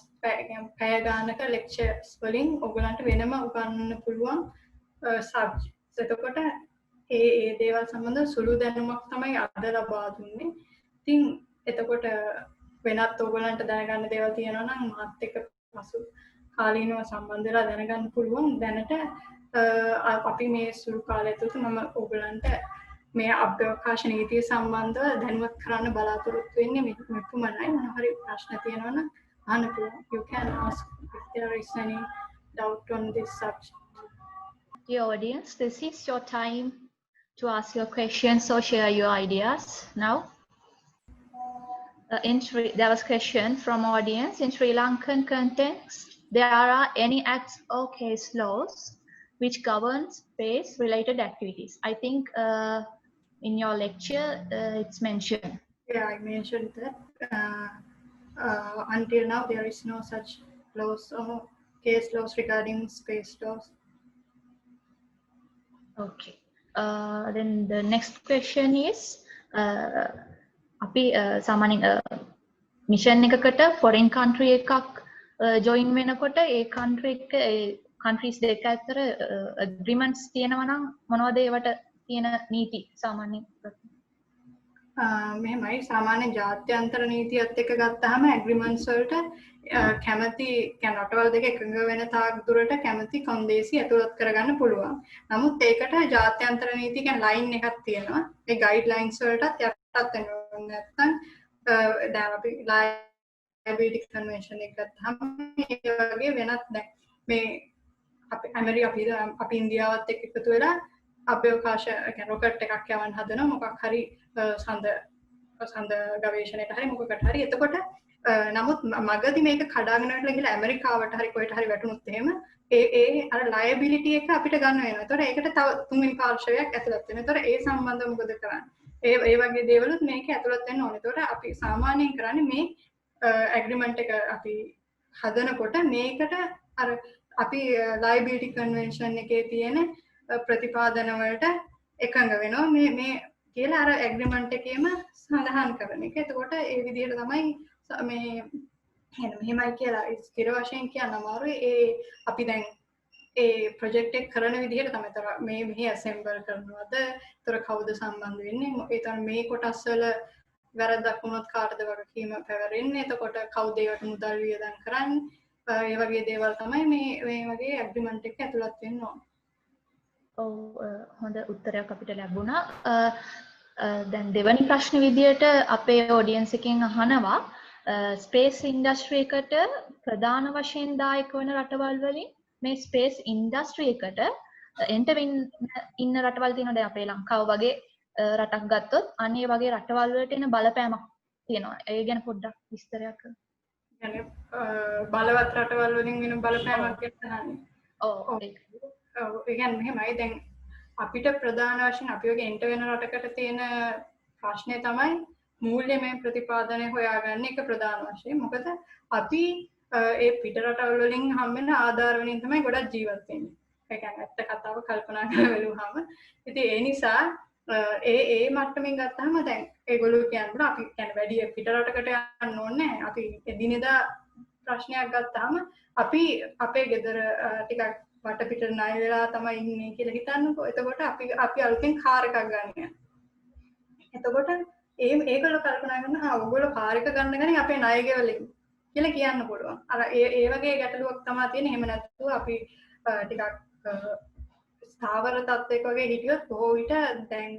පැය ගානක ලෙක්චර්ස් වලින් ඔයගලන්ට වෙනම උගන්වන්න පුළුවන් සබ්ජෙක්ට්ස්. එතකොට ඒ දේවල් සම්බන්ධව සුළු දැනුමක් තමයි අද ලබා දුන්නේ. ඉතින් එතකොට වෙනත් ඔයගලන්ට දැනගන්න දේවල් තියෙනවා නම් මාත් එක්ක පසු කාලීනව සම්බන්ධ වෙලා දැනගන්න පුළුවන්. දැනට අපි මේ සුළු කාලය තුළ මම ඔයගලන්ට මේ අභ්‍යවකාශ නීතිය සම්බන්ධව දැනුවත් කරන්න බලාපොරොත්තු වෙන්නේ මෙතුමනයි. මොන හරි ප්‍රශ්න තියෙනවා නම් අහන්න පුළුවන්. You can ask if there is any doubt on this subject. Dear audience, this is your time to ask your questions or share your ideas now. There was a question from audience. In Sri Lankan context, there are any acts or case laws which govern space-related activities? I think in your lecture, it's mentioned. Yeah, I mentioned that. Until now, there is no such laws or case laws regarding space laws. Okay. Then the next question is, අපි සාමාන්‍යයෙන් mission එකකට ෆොරෙන් country එකක් join වෙනකොට ඒ country එක countries දෙක අතර ඇග්‍රීමන්ට්ස් තියෙනවා නම් මොනවද ඒවට තියෙන නීති සාමාන්‍යයෙන්? මෙහෙමයි සාමාන්‍ය ජාත්‍යන්තර නීතියත් එක්ක ගත්තාම ඇග්‍රීමන්ට්ස් වලට කැමැති කියන්නේ රටවල් දෙක එකඟ වෙන තාක් දුරට කැමැති කොන්දේසි ඇතුළත් කරගන්න පුළුවන්. නමුත් ඒකට ජාත්‍යන්තර නීති කියන්නේ ලයින් එකක් තියෙනවා. ඒ ගයිඩ්ලයින්ස් වලටත් යටත් වෙනවා. නැත්නම් දැන් අපි ලයබිලිටි කන්වෙන්ෂන් එක ගත්තාම ඒ වගේ වෙනත් දැන් මේ අපි ඉන්දියාවත් එක්ක එකතු වෙලා අභ්‍යවකාශ කියන්නේ රොකට් එකක් යවන්න හදනවා මොකක් හරි සඳ ගවේෂණයට හරි මොකකට හරි. එතකොට නමුත් මගදී මේක කඩාගෙන යනකොට ගිහලා ඇමරිකාවට හරි කොහෙට හරි වැටුනොත් එහෙම ඒ අර ලයබිලිටි එක අපිට ගන්න වෙනවා. ඒතකොට ඒකට තව තුන්වෙනි පාර්ශවයක් ඇතුළත් වෙනවා. ඒතකොට ඒ සම්බන්ධව මොකද කරන්නේ? ඒ වගේ දේවලුත් මේක ඇතුළත් වෙන්න ඕනේ. ඒතකොට අපි සාමාන්‍යයෙන් කරන්නේ මේ ඇග්‍රීමන්ට් එක අපි හදනකොට මේකට අර අපි ලයබිලිටි කන්වෙන්ෂන් එකේ තියෙන ප්‍රතිපාදන වලට එකඟ වෙනවා මේ කියලා අර ඇග්‍රීමන්ට් එකේම සඳහන් කරන එක. එතකොට ඒ විදිහට තමයි මේ මෙහෙමයි කියලා ස්ථිර වශයෙන් කියන්න අමාරුයි. අපි දැන් ඒ ප්‍රොජෙක්ට් එක කරන විදිහට තමයි තර මේ මෙහි ඇසෙම්බල් කරනවද, තර කවුද සම්බන්ධ වෙන්නේ, ඒ තමයි මේ කොටස් වල වැරද්දක් වුණොත් කාටද වගකීම පැවරෙන්නේ, එතකොට කවුද ඒවට මුදල් වියදම් කරන්නේ, ඒ වගේ දේවල් තමයි මේ වගේ ඇග්‍රීමන්ට් එක ඇතුළත් වෙන්න ඕන. හොඳ උත්තරයක් අපිට ලැබුණා. දැන් දෙවැනි ප්‍රශ්න විදියට අපේ ඔඩියන්ස් එකෙන් අහනවා ස්පේස් ඉන්ඩස්ට්‍රි එකට ප්‍රධාන වශයෙන් දායක වන රටවල් වලින් මේ ස්පේස් ඉන්ඩස්ට්‍රි එකට එන්ටර් ඉන්න රටවල් තියෙනවා. දැන් අපේ ලංකාව වගේ රටක් ගත්තොත් අනේ වගේ රටවල් වලට එන බලපෑමක් තියෙනවා. ඒ ගැන පොඩ්ඩක් විස්තරයක් කරන්න. يعني බලවත් රටවල් වලින් වෙන බලපෑමක් ගැන ඒ කියන්නේ මෙහෙමයි. දැන් අපිට ප්‍රධාන වශයෙන් අපි වගේ එන්ටර් වෙන රටකට තියෙන ප්‍රශ්නේ තමයි මූල්‍යමය ප්‍රතිපාදනය හොයාගන්න එක ප්‍රධාන වශයෙන්. මොකද අපි ඒ පිට රටවල් වලින් හම්බෙන ආධාර වලින් තමයි ගොඩක් ජීවත් වෙන්නේ. ඒ කියන්නේ ඇත්ත කතාව කල්පනා කරලා බලුවාම. ඉතින් ඒ නිසා ඒ මට්ටමින් ගත්තාම දැන් ඒගොල්ලෝ කියන්නේ අපි කියන්නේ වැඩි පිට රටකට යන්න ඕනේ නැහැ. අපි එදිනෙදා ප්‍රශ්නයක් ගත්තාම අපි අපේ ගෙදර ටිකක් වටපිට ණය වෙලා තමයි ඉන්නේ කියලා හිතන්නකෝ. එතකොට අපි අලුතෙන් කාර් එකක් ගන්න යනවා. එතකොට ඒගොල්ලෝ කල්පනා කරනවා ඔයගොල්ලෝ කාර් එක ගන්න ගන්නේ අපේ ණය ගෙවලින් කියලා කියන්න පුළුවන්. අර ඒ වගේ ගැටලුවක් තමයි තියෙන්නේ. එහෙම නැත්නම් අපි ටිකක් ස්ථාවර තත්ත්වයක වගේ හිටියොත් බොහෝ විට දැන්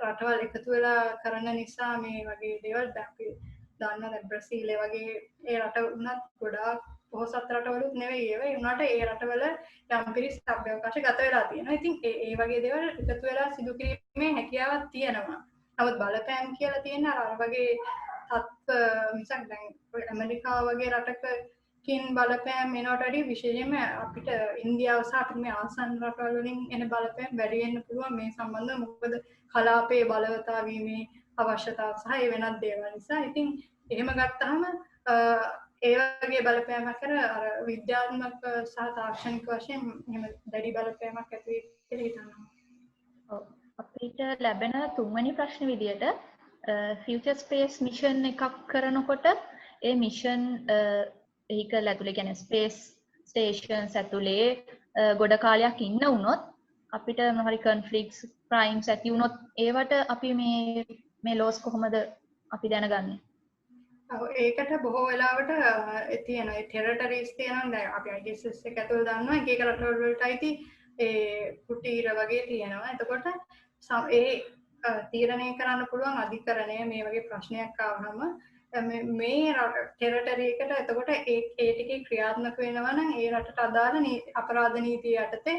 රටවල් එකතු වෙලා කරන නිසා මේ වගේ දේවල් දැන් අපි දන්නවා. දැන් බ්‍රසීල් වගේ ඒ රට උනත් ගොඩාක් පොහොසත් රටවලුත් නෙවෙයි ඒවා. උනාට ඒ රටවල යම් පිරිස් අභ්‍යවකාශ ගත වෙලා තියෙනවා. ඉතින් ඒ වගේ දේවල් එකතු වෙලා සිදු කිරීමේ හැකියාවක් තියෙනවා. නමුත් බලපෑම් කියලා තියෙන අර වගේ තත්ත්ව මිසක් දැන් ඇමරිකාව වගේ රටකකින් බලපෑම් එනවට වඩා විශේෂයෙන්ම අපිට ඉන්දියාව සහ අපිට මේ ආසන්න රටවල් වලින් එන බලපෑම් වැඩි වෙන්න පුළුවන් මේ සම්බන්ධව. මොකද කලාපයේ බලවතා වීමේ අවශ්‍යතාව සහ ඒ වෙනත් දේවල් නිසා. ඉතින් එහෙම ගත්තාම ඒ වගේ බලපෑමක් කර අර විද්‍යාත්මක සහ තාක්ෂණික වශයෙන් එහෙම දැඩි බලපෑමක් ඇති වෙයි කියලා හිතනවා. අපිට ලැබෙන තුන්වෙනි ප්‍රශ්න විදියට ෆියුචර් ස්පේස් මිෂන් එකක් කරනකොට ඒ මිෂන් vehicle ඇතුලේ කියන්නේ ස්පේස් ස්ටේෂන්ස් ඇතුලේ ගොඩ කාලයක් ඉන්න වුණොත් අපිට මොහරි කන්ෆ්ලික්ට්ස් ක්‍රයිම්ස් ඇති වුණොත් ඒවට අපි මේ ලෝස් කොහොමද අපි දැනගන්නේ? ඒකට බොහෝ වෙලාවට තියෙනවා ඒ ටෙරිටරිස් තියෙනවා. දැන් අපි ISS එක ඇතුළේ දන්නවා එක එක රටවල් වලට අයිති ඒ කුටීර වගේ තියෙනවා. එතකොට ඒ තීරණය කරන්න පුළුවන් අධිකරණය මේ වගේ ප්‍රශ්නයක් ආවම මේ ටෙරිටරි එකට එතකොට ඒ ටිකේ ක්‍රියාත්මක වෙනවා නම් ඒ රටට අදාළ අපරාධ නීතිය යටතේ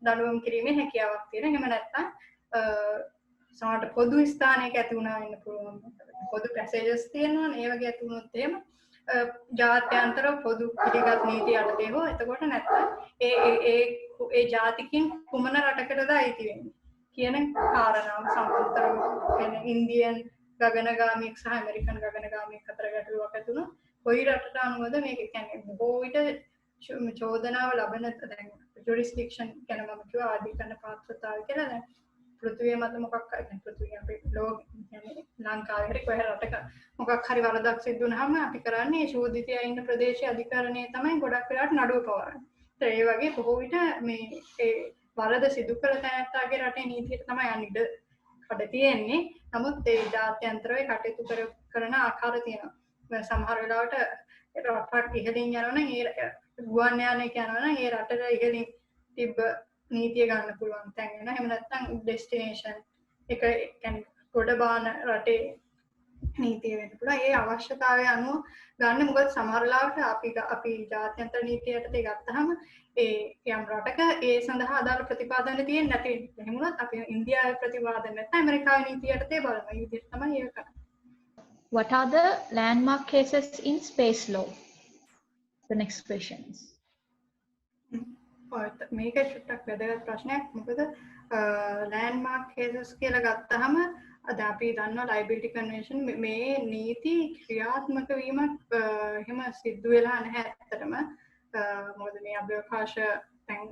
දඬුවම් කිරීමේ හැකියාවක් තියෙනවා. එහෙම නැත්නම් සමහරට පොදු ස්ථානයක ඇති වුණා වෙන්න පුළුවන්. පොදු පැසේජස් තියෙනවනේ ඒ වගේ ඇති වුණොත් එහෙම ජාත්‍යන්තර පොදු පිළිගත් නීතිය යටතේ හෝ එතකොට නැත්නම් ඒ ජාතිකින් කුමන රටකටද අයිති වෙන්නේ කියන කාරණාව සම්බන්ධව කියන්නේ ඉන්දියන් ගගනගාමියෙක් සහ ඇමරිකන් ගගනගාමියෙක් අතර ගැටලුවක් ඇති වුණොත් කොයි රටට අනුවද මේක කියන්නේ බොහෝ විට චෝදනාව ලබන දැන් ජුරිස්ඩික්ෂන් කියන මම කියවා ආධිකරණ පාත්‍රතාවය කියලා දැන් පෘථිවිය මත මොකක් හරි පෘථිවිය අපේ ලෝක කියන්නේ ලංකාවේ හරි කොහේ රටක මොකක් හරි වරදක් සිදු වුනහම අපි කරන්නේ ශෝධිතයා ඉන්න ප්‍රදේශයේ අධිකරණයේ තමයි ගොඩක් වෙලාවට නඩුව පවරන්නේ. ඒ වගේ බොහෝ විට මේ ඒ වරද සිදු කළ තැනැත්තාගේ රටේ නීතියට තමයි යන්නේ කඩ තියෙන්නේ. නමුත් ඒ ජාත්‍යන්තරව කටයුතු කරන ආකාර තියෙනවා. සමහර වෙලාවට රටක් ඉහළින් යනවා නම් ඒ ගුවන් යානයක යනවා නම් ඒ රටට ඉහළින් තිබ්බ නීතිය ගන්න පුළුවන් තැන් වෙනවා. එහෙම නැත්නම් ඩෙස්ටිනේෂන් එක කියන්නේ ගොඩ බාන රටේ නීතිය වෙන්න පුළුවන්. ඒ අවශ්‍යතාවය අනුව ගන්න. මොකද සමහර වෙලාවට අපි ජාත්‍යන්තර නීතිය යටතේ ගත්තාම ඒ යම් රටක ඒ සඳහා අදාළ ප්‍රතිපාදන තියෙන්නේ නැති වෙනවා. එහෙම වුණත් අපි ඉන්දියාවේ ප්‍රතිපාදන නැත්නම් ඇමරිකාවේ නීතිය යටතේ බලනවා. මේ විදිහට තමයි ඒක කරන්නේ. What are the landmark cases in space law? The next questions. මේක චුට්ටක් වැදගත් ප්‍රශ්නයක්. මොකද ලෑන්ඩ්මාර්ක් කේසස් කියලා ගත්තහම අද අපි දන්නවා ලයිබිලිටි කන්වෙන්ෂන් මේ නීති ක්‍රියාත්මක වීමක් එහෙම සිද්ධ වෙලා නැහැ ඇත්තටම. මොකද මේ අභ්‍යවකාශ දැන්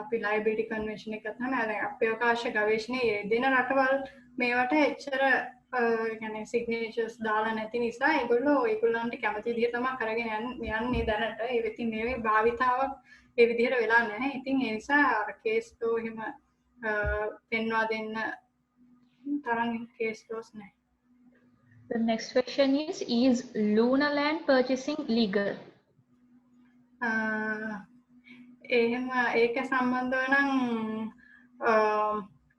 අපි ලයිබිලිටි කන්වෙන්ෂන් එක ගත්තහම දැන් අභ්‍යවකාශ ගවේෂණයේ යෙදෙන රටවල් මේවට එච්චර කියන්නේ සිග්නේචර්ස් දාලා නැති නිසා ඒගොල්ලන්ට කැමති විදිහට තමයි කරගෙන යන්නේ දැනට. ඒ වෙතින් මේ භාවිතාවක් ඒ විදිහට වෙලා නැහැ. ඉතින් ඒ නිසා අර කේස් ලෝ එහෙම පෙන්වා දෙන්න තරම් කේස් ලෝස් නැහැ. The next question is lunar land purchasing legal? එහෙම ඒක සම්බන්ධව නම්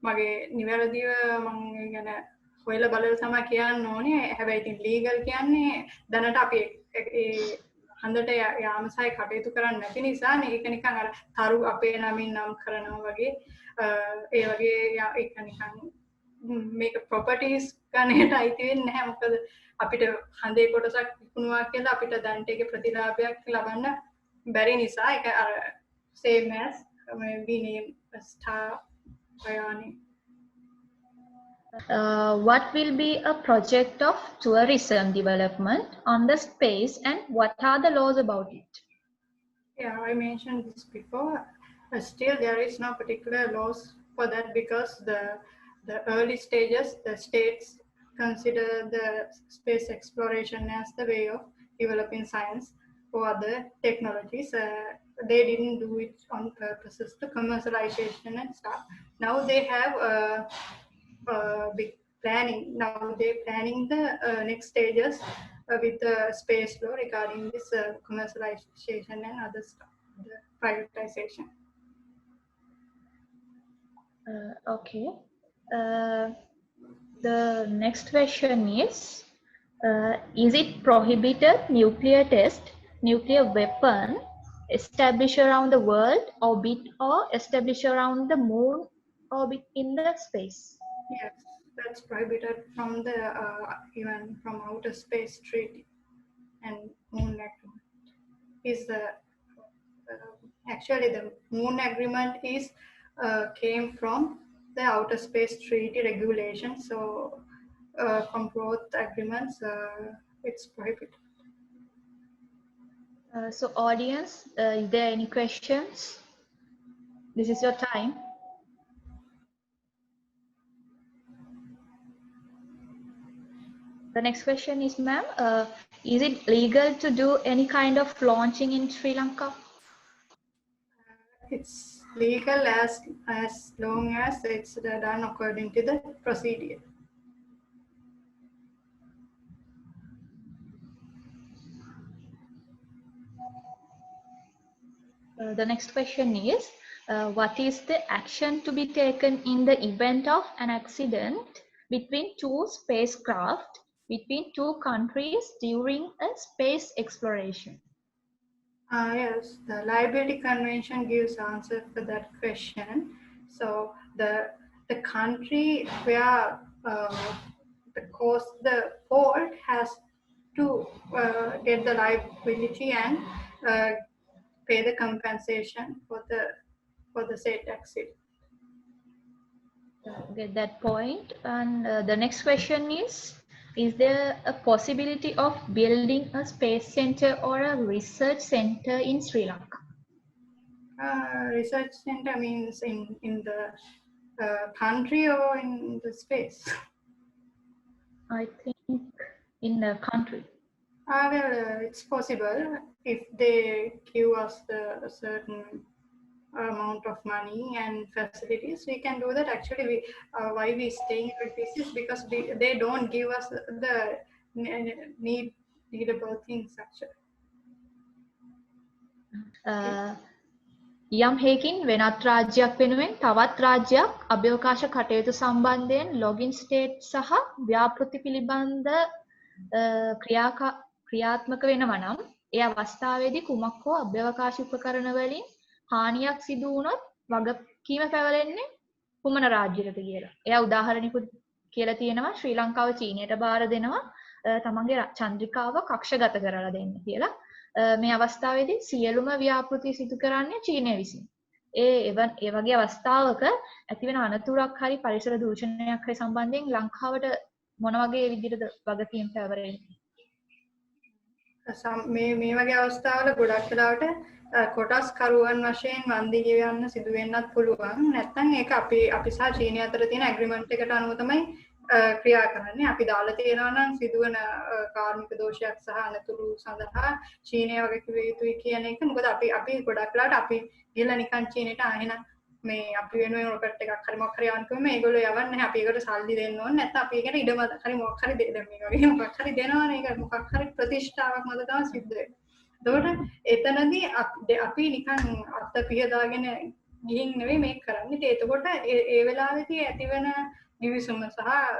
මගේ නිවැරදිව මම ගැන ඔයලා බලලා තමයි කියන්න ඕනේ. හැබැයි ඉතින් ලීගල් කියන්නේ දැනට අපි ඒ හන්දට යාමසයි කටයුතු කරන්නේ නැති නිසා මේක නිකන් අර තරු අපේ නමින් නම් කරනවා වගේ ඒ වගේ ඒක නිකන් මේක ප්‍රොපර්ටිස් ගන්නට අයිති වෙන්නේ නැහැ. මොකද අපිට හඳේ කොටසක් විකුණුවා කියලා අපිට දැනට ඒකේ ප්‍රතිලාභයක් ලබන්න බැරි නිසා ඒක අර same as we name a star bionic. What will be a project of tourism development on the space and what are the laws about it? Yeah, I mentioned this before. Still, there is no particular laws for that because the early stages, the states consider the space exploration as the way of developing science or other technologies. They didn't do it on purposes to commercialization and stuff. Now they have big planning. Now they're planning the next stages with the space law regarding this commercialization and other stuff, the privatization. Okay. The next question is it prohibited nuclear test, nuclear weapon established around the world orbit or established around the moon orbit in the space? Yes, that's prohibited from the even from outer space treaty and moon agreement. Is the actually the moon agreement is came from the outer space treaty regulation. So from both agreements, it's prohibited. So audience, is there any questions? This is your time. The next question is, ma'am, is it legal to do any kind of launching in Sri Lanka? It's legal as long as it's done according to the procedure. The next question is, what is the action to be taken in the event of an accident between two spacecraft between two countries during a space exploration? Yes, the Liability Convention gives answer for that question. So the country where the fault has to get the liability and pay the compensation for the said accident. Get that point. And the next question is there a possibility of building a space center or a research center in Sri Lanka? Research center means in the country or in the space? I think in the country. Well, it's possible if they give us a certain amount of money and facilities. We can do that. Actually, why we staying with this is because they don't give us the needable things actually. යම් හේකින් වෙනත් රාජ්‍යයක් වෙනුවෙන් තවත් රාජ්‍යයක් අභ්‍යවකාශ කටයුතු සම්බන්ධයෙන් login state සහ ව්‍යාපෘති පිළිබඳ ක්‍රියාත්මක වෙනවා නම් ඒ අවස්ථාවේදී කුමක් හෝ අභ්‍යවකාශ උපකරණ වලින් හානියක් සිදු වුණොත් වගකීම පැවරෙන්නේ කුමන රාජ්‍යයකටද කියලා. එයා උදාහරණයකුත් කියලා තියෙනවා ශ්‍රී ලංකාව චීනයට බාර දෙනවා තමන්ගේ චන්ද්‍රිකාව කක්ෂගත කරලා දෙන්න කියලා. මේ අවස්ථාවේදී සියලුම ව්‍යාපෘති සිදු කරන්නේ චීනය විසින්. ඒ වගේ අවස්ථාවක ඇතිවෙන අනතුරක් හරි පරිසර දූෂණයක් හරි සම්බන්ධයෙන් ලංකාවට මොන වගේ විදිහටද වගකීම් පැවරෙන්නේ? මේ වගේ අවස්ථාවල ගොඩක් වෙලාවට කොටස් කරුවන් වශයෙන් වන්දි ගෙවන්න සිදු වෙන්නත් පුළුවන්. නැත්නම් ඒක අපි සහ චීනය අතර තියෙන ඇග්‍රීමන්ට් එකට අනුව තමයි ක්‍රියා කරන්නේ. අපි දාලා තියෙනවා නම් සිදුවන කාර්මික දෝෂයක් සහ අනතුරු සඳහා චීනය වගේ කිව යුතුයි කියන එක. මොකද අපි ගොඩක් වෙලාවට අපි ගිහලා නිකන් චීනයට ආයෙන මේ අපි වෙනුවෙන් රොකට් එකක් හරි මොකක් හරි යවන්න කිව්වම මේගොල්ලෝ යවන්නේ නැහැ. අපි ඒකට සල්ලි දෙන්න ඕනේ. නැත්නම් අපි ඒකට ඉඩම හරි මොකක් හරි දෙන්න මේ වගේ මොකක් හරි දෙනවනේ. ඒක මොකක් හරි ප්‍රතිෂ්ඨාවක් මත තමයි සිද්ධ වෙන්නේ. එතකොට එතනදී අපි නිකන් අත පිහදාගෙන ගිහින් නෙවෙයි මේක කරන්නේ. එතකොට ඒ වෙලාවේදී ඇතිවෙන දිවිසුම සහ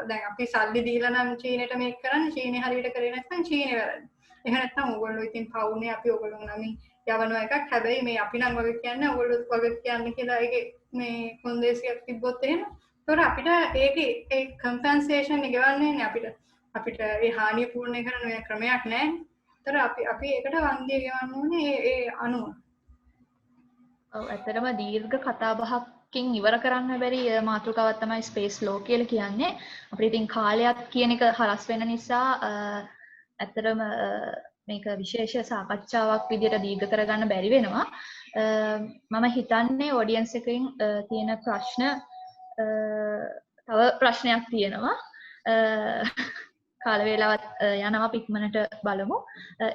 දැන් අපි සල්ලි දීලා නම් චීනෙට මේක කරන්නේ චීනේ හරියට කරේ නැත්නම් චීනේ වැරදි. එහෙම නැත්නම් ඕගොල්ලෝ ඉතින් පවුනේ අපි ඕගොල්ලෝ නම් යවනවා එකක්. හැබැයි මේ අපි නම් වගේ කියන්නේ ඕගොල්ලෝ වගේ කියන්නේ කියලා ඒකේ මේ කොන්දේසියක් තිබ්බොත් එහෙම. ඒතකොට අපිට ඒකේ ඒ කම්පෙන්සේෂන් එක ගවන්නේ නැහැ අපිට ඒ හානිය පූර්ණ කරන මේ ක්‍රමයක් නැහැ. ඒතර අපි ඒකට වන්දිය ගෙවන්න ඕනේ ඒ අනුව. ඔව් ඇත්තටම දීර්ඝ කතාබහකින් ඉවර කරන්න බැරි මාතෘකාවක් තමයි ස්පේස් ලෝ කියලා කියන්නේ. අපිට ඉතින් කාලයක් කියන එක හරස් වෙන නිසා ඇත්තටම මේක විශේෂ සාකච්ඡාවක් විදිහට දීර්ඝ කරගන්න බැරි වෙනවා. මම හිතන්නේ ඔඩියන්ස් එකෙන් තියෙන ප්‍රශ්න තව ප්‍රශ්නයක් තියෙනවා. කාල වේලාවත් යනවා පිටමනට බලමු.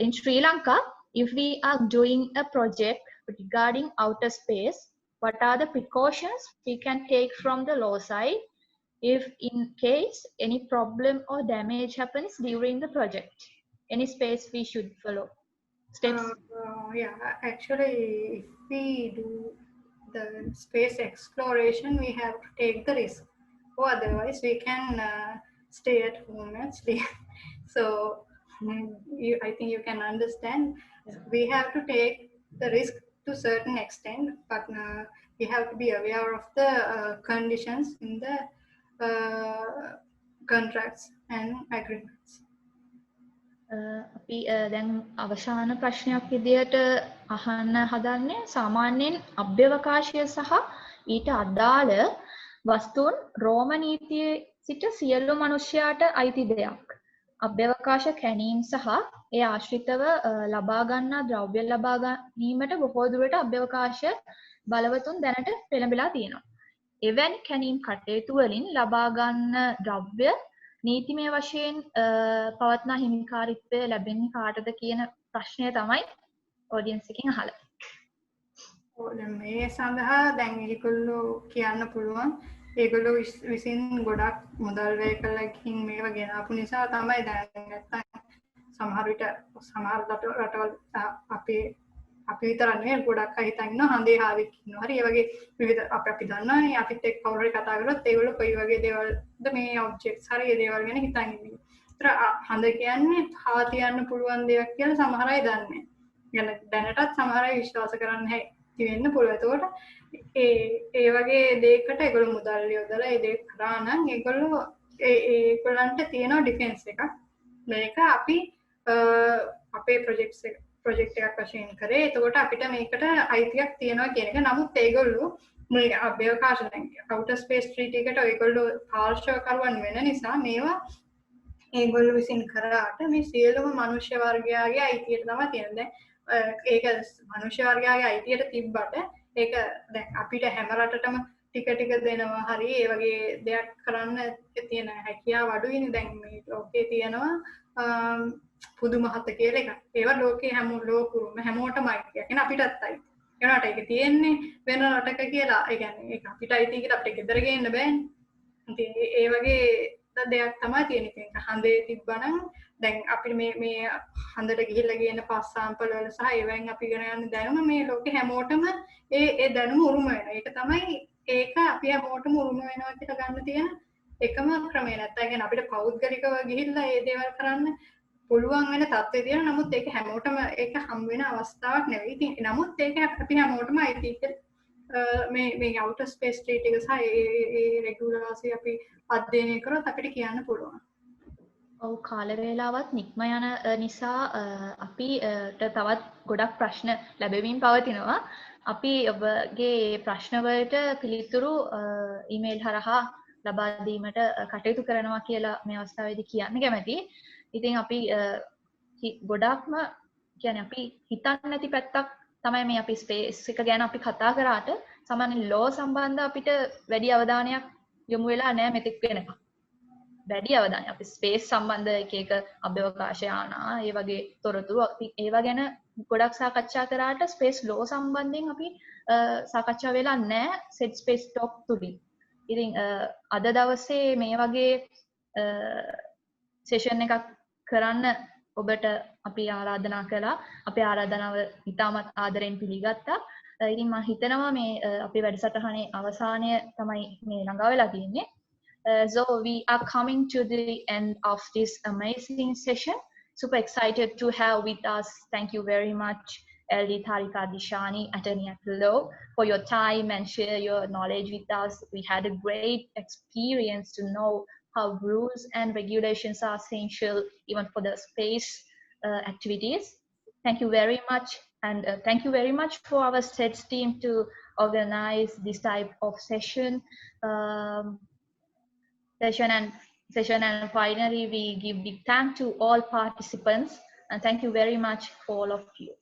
In Sri Lanka, if we are doing a project regarding outer space, what are the precautions we can take from the law side if in case any problem or damage happens during the project? Any space we should follow? Steps? Yeah, actually, if we do the space exploration, we have to take the risk. Or otherwise, we can stay at home and sleep. So, I think you can understand. We have to take the risk to a certain extent, but we have to be aware of the conditions in the contracts and agreements. අපි දැන් අවසාන ප්‍රශ්නයක් විදියට අහන්න හදන්නේ සාමාන්‍යයෙන් අභ්‍යවකාශය සහ ඊට අදාළ වස්තුන් රෝම නීතියේ සිට සියලු මනුෂ්‍යයාට අයිති දෙයක්. අභ්‍යවකාශ කැණීම් සහ ඒ ආශ්‍රිතව ලබා ගන්නා ද්‍රව්‍ය ලබා ගැනීමට බොහෝ දුරට අභ්‍යවකාශ බලවතුන් දැනට පෙළඹලා තියෙනවා. එවැනි කැණීම් කටයුතු වලින් ලබා ගන්න ද්‍රව්‍ය නීතිමය වශයෙන් පවත්නා හිමිකාරිත්වය ලැබෙන්නේ කාටද කියන ප්‍රශ්නය තමයි ඔඩියන්ස් එකෙන් අහලා. මේ සඳහා දැන් ඒගොල්ලෝ කියන්න පුළුවන් ඒගොල්ලෝ විසින් ගොඩක් මුදල් වැය කළා ගිහින් මේව ගෙනාපු නිසා තමයි දැන් නැත්තම් සමහර විට සමහර රටවල් අපි විතරක් නෙවෙයි ගොඩක් අය හිතන් ඉන්නවා හඳේ හාවෙක් ඉන්නවා හරි ඒ වගේ විවිධ අපි දන්නවනේ අපිත් එක්ක කවුරු හරි කතා කරොත් ඒගොල්ලෝ කොයි වගේ දේවල්ද මේ ඔබ්ජෙක්ට්ස් හරි ඒ දේවල් ගැන හිතන් ඉන්නේ. ඒතර හඳ කියන්නේ හා තියන්න පුළුවන් දෙයක් කියලා සමහර අය දන්නේ නැහැ. දැනටත් සමහර අය විශ්වාස කරන්නේ නැහැ. වෙන්න පුළුවන්. එතකොට ඒ වගේ දෙයකට ඒගොල්ලෝ මුදල් යොදලා ඒ දේ කරා නම් ඒගොල්ලන්ට තියෙන ඩිෆෙන්ස් එකක්. මේක අපි අපේ ප්‍රොජෙක්ට් එකක් වශයෙන් කරේ. එතකොට අපිට මේකට අයිතියක් තියෙනවා කියන එක. නමුත් ඒගොල්ලෝ මේ අභ්‍යවකාශ දැන් අවුටර් ස්පේස් ට්‍රීටි එකට ඒගොල්ලෝ පාර්ශ්වකරුවන් වෙන නිසා මේවා ඒගොල්ලෝ විසින් කරාට මේ සියලුම මනුෂ්‍ය වර්ගයාගේ අයිතියට තමයි තියෙන්නේ. ඒක මනුෂ්‍ය වර්ගයාගේ අයිතියට තිබ්බට ඒක දැන් අපිට හැම රටටම ටික දෙනවා හරි ඒ වගේ දෙයක් කරන්න තියෙන හැකියාව අඩුයිනේ. දැන් මේ ලෝකේ තියෙනවා පුදු මහත කියලා එකක්. ඒවා ලෝකේ හැමෝටම අයිති. ඒ කියන්නේ අපිටත් අයිති. ඒනට ඒක තියෙන්නේ වෙන රටක කියලා. ඒ කියන්නේ ඒක අපිට අයිති කියලා අපිට ගෙදර ගේන්න බෑනේ. ඉතින් ඒ වගේ දෙයක් තමයි තියෙන්නේ. ඒක හඳේ තිබ්බනම් දැන් අපිට මේ හඳට ගිහිල්ලා ගේන පස් සාම්පල් වල සහ ඒවෙන් අපි ඉගෙන ගන්න දැනුම මේ ලෝකේ හැමෝටම ඒ දැනුම උරුම වෙනවා. ඒක තමයි ඒක අපි හැමෝටම උරුම වෙනවා කියලා ගන්න තියෙන එකම ක්‍රමය. නැත්නම් කියන්නේ අපිට පෞද්ගලිකව ගිහිල්ලා මේ දේවල් කරන්න පුළුවන් වෙන තත්ත්වය තියෙනවා. නමුත් ඒක හැමෝටම ඒක හම් වෙන අවස්ථාවක් නෙවෙයි. ඉතින් නමුත් ඒක අපි හැමෝටම අයිති මේ අවුටර් ස්පේස් ට්‍රීටි එක සහ ඒ රෙගුලාසි අපි අධ්‍යයනය කරොත් අපිට කියන්න පුළුවන්. ඔව් කාල වේලාවත් නික්ම යන නිසා අපිට තවත් ගොඩක් ප්‍රශ්න ලැබෙමින් පවතිනවා. අපි ඔබගේ ප්‍රශ්න වලට පිළිතුරු ඊමේල් හරහා ලබා දීමට කටයුතු කරනවා කියලා මේ අවස්ථාවේදී කියන්න කැමතියි. ඉතින් අපි ගොඩක්ම කියන්නේ අපි හිතන්නේ නැති පැත්තක් තමයි මේ අපි ස්පේස් එක ගැන අපි කතා කරාට සාමාන්‍ය ලෝ සම්බන්ධ අපිට වැඩි අවධානයක් යොමු වෙලා නැහැ මෙතෙක් වෙනකම්. වැඩි අවධානය අපි ස්පේස් සම්බන්ධ එක අභ්‍යවකාශ යාන ඒ වගේ තොරතුරු අපි ඒවා ගැන ගොඩක් සාකච්ඡා කරාට ස්පේස් ලෝ සම්බන්ධයෙන් අපි සාකච්ඡා වෙලා නැහැ සෙට් ස්පේස් ටොක් තුලින්. ඉතින් අද දවසේ මේ වගේ සෙෂන් එකක් කරන්න ඔබට අපි ආරාධනා කළා. අපේ ආරාධනාව ඉතාමත් ආදරෙන් පිළිගත්තා. ඉතින් මම හිතනවා මේ අපේ වැඩසටහනේ අවසානය තමයි මේ ළඟා වෙලා තියෙන්නේ. So we are coming to the end of this amazing session. Super excited to have with us. Thank you very much, LD Tharika Dishani, attorney at law, for your time and share your knowledge with us. We had a great experience to know how rules and regulations are essential even for the space activities. Thank you very much. And thank you very much for our SETS team to organize this type of session. And finally we give big thanks to all participants and thank you very much for all of you.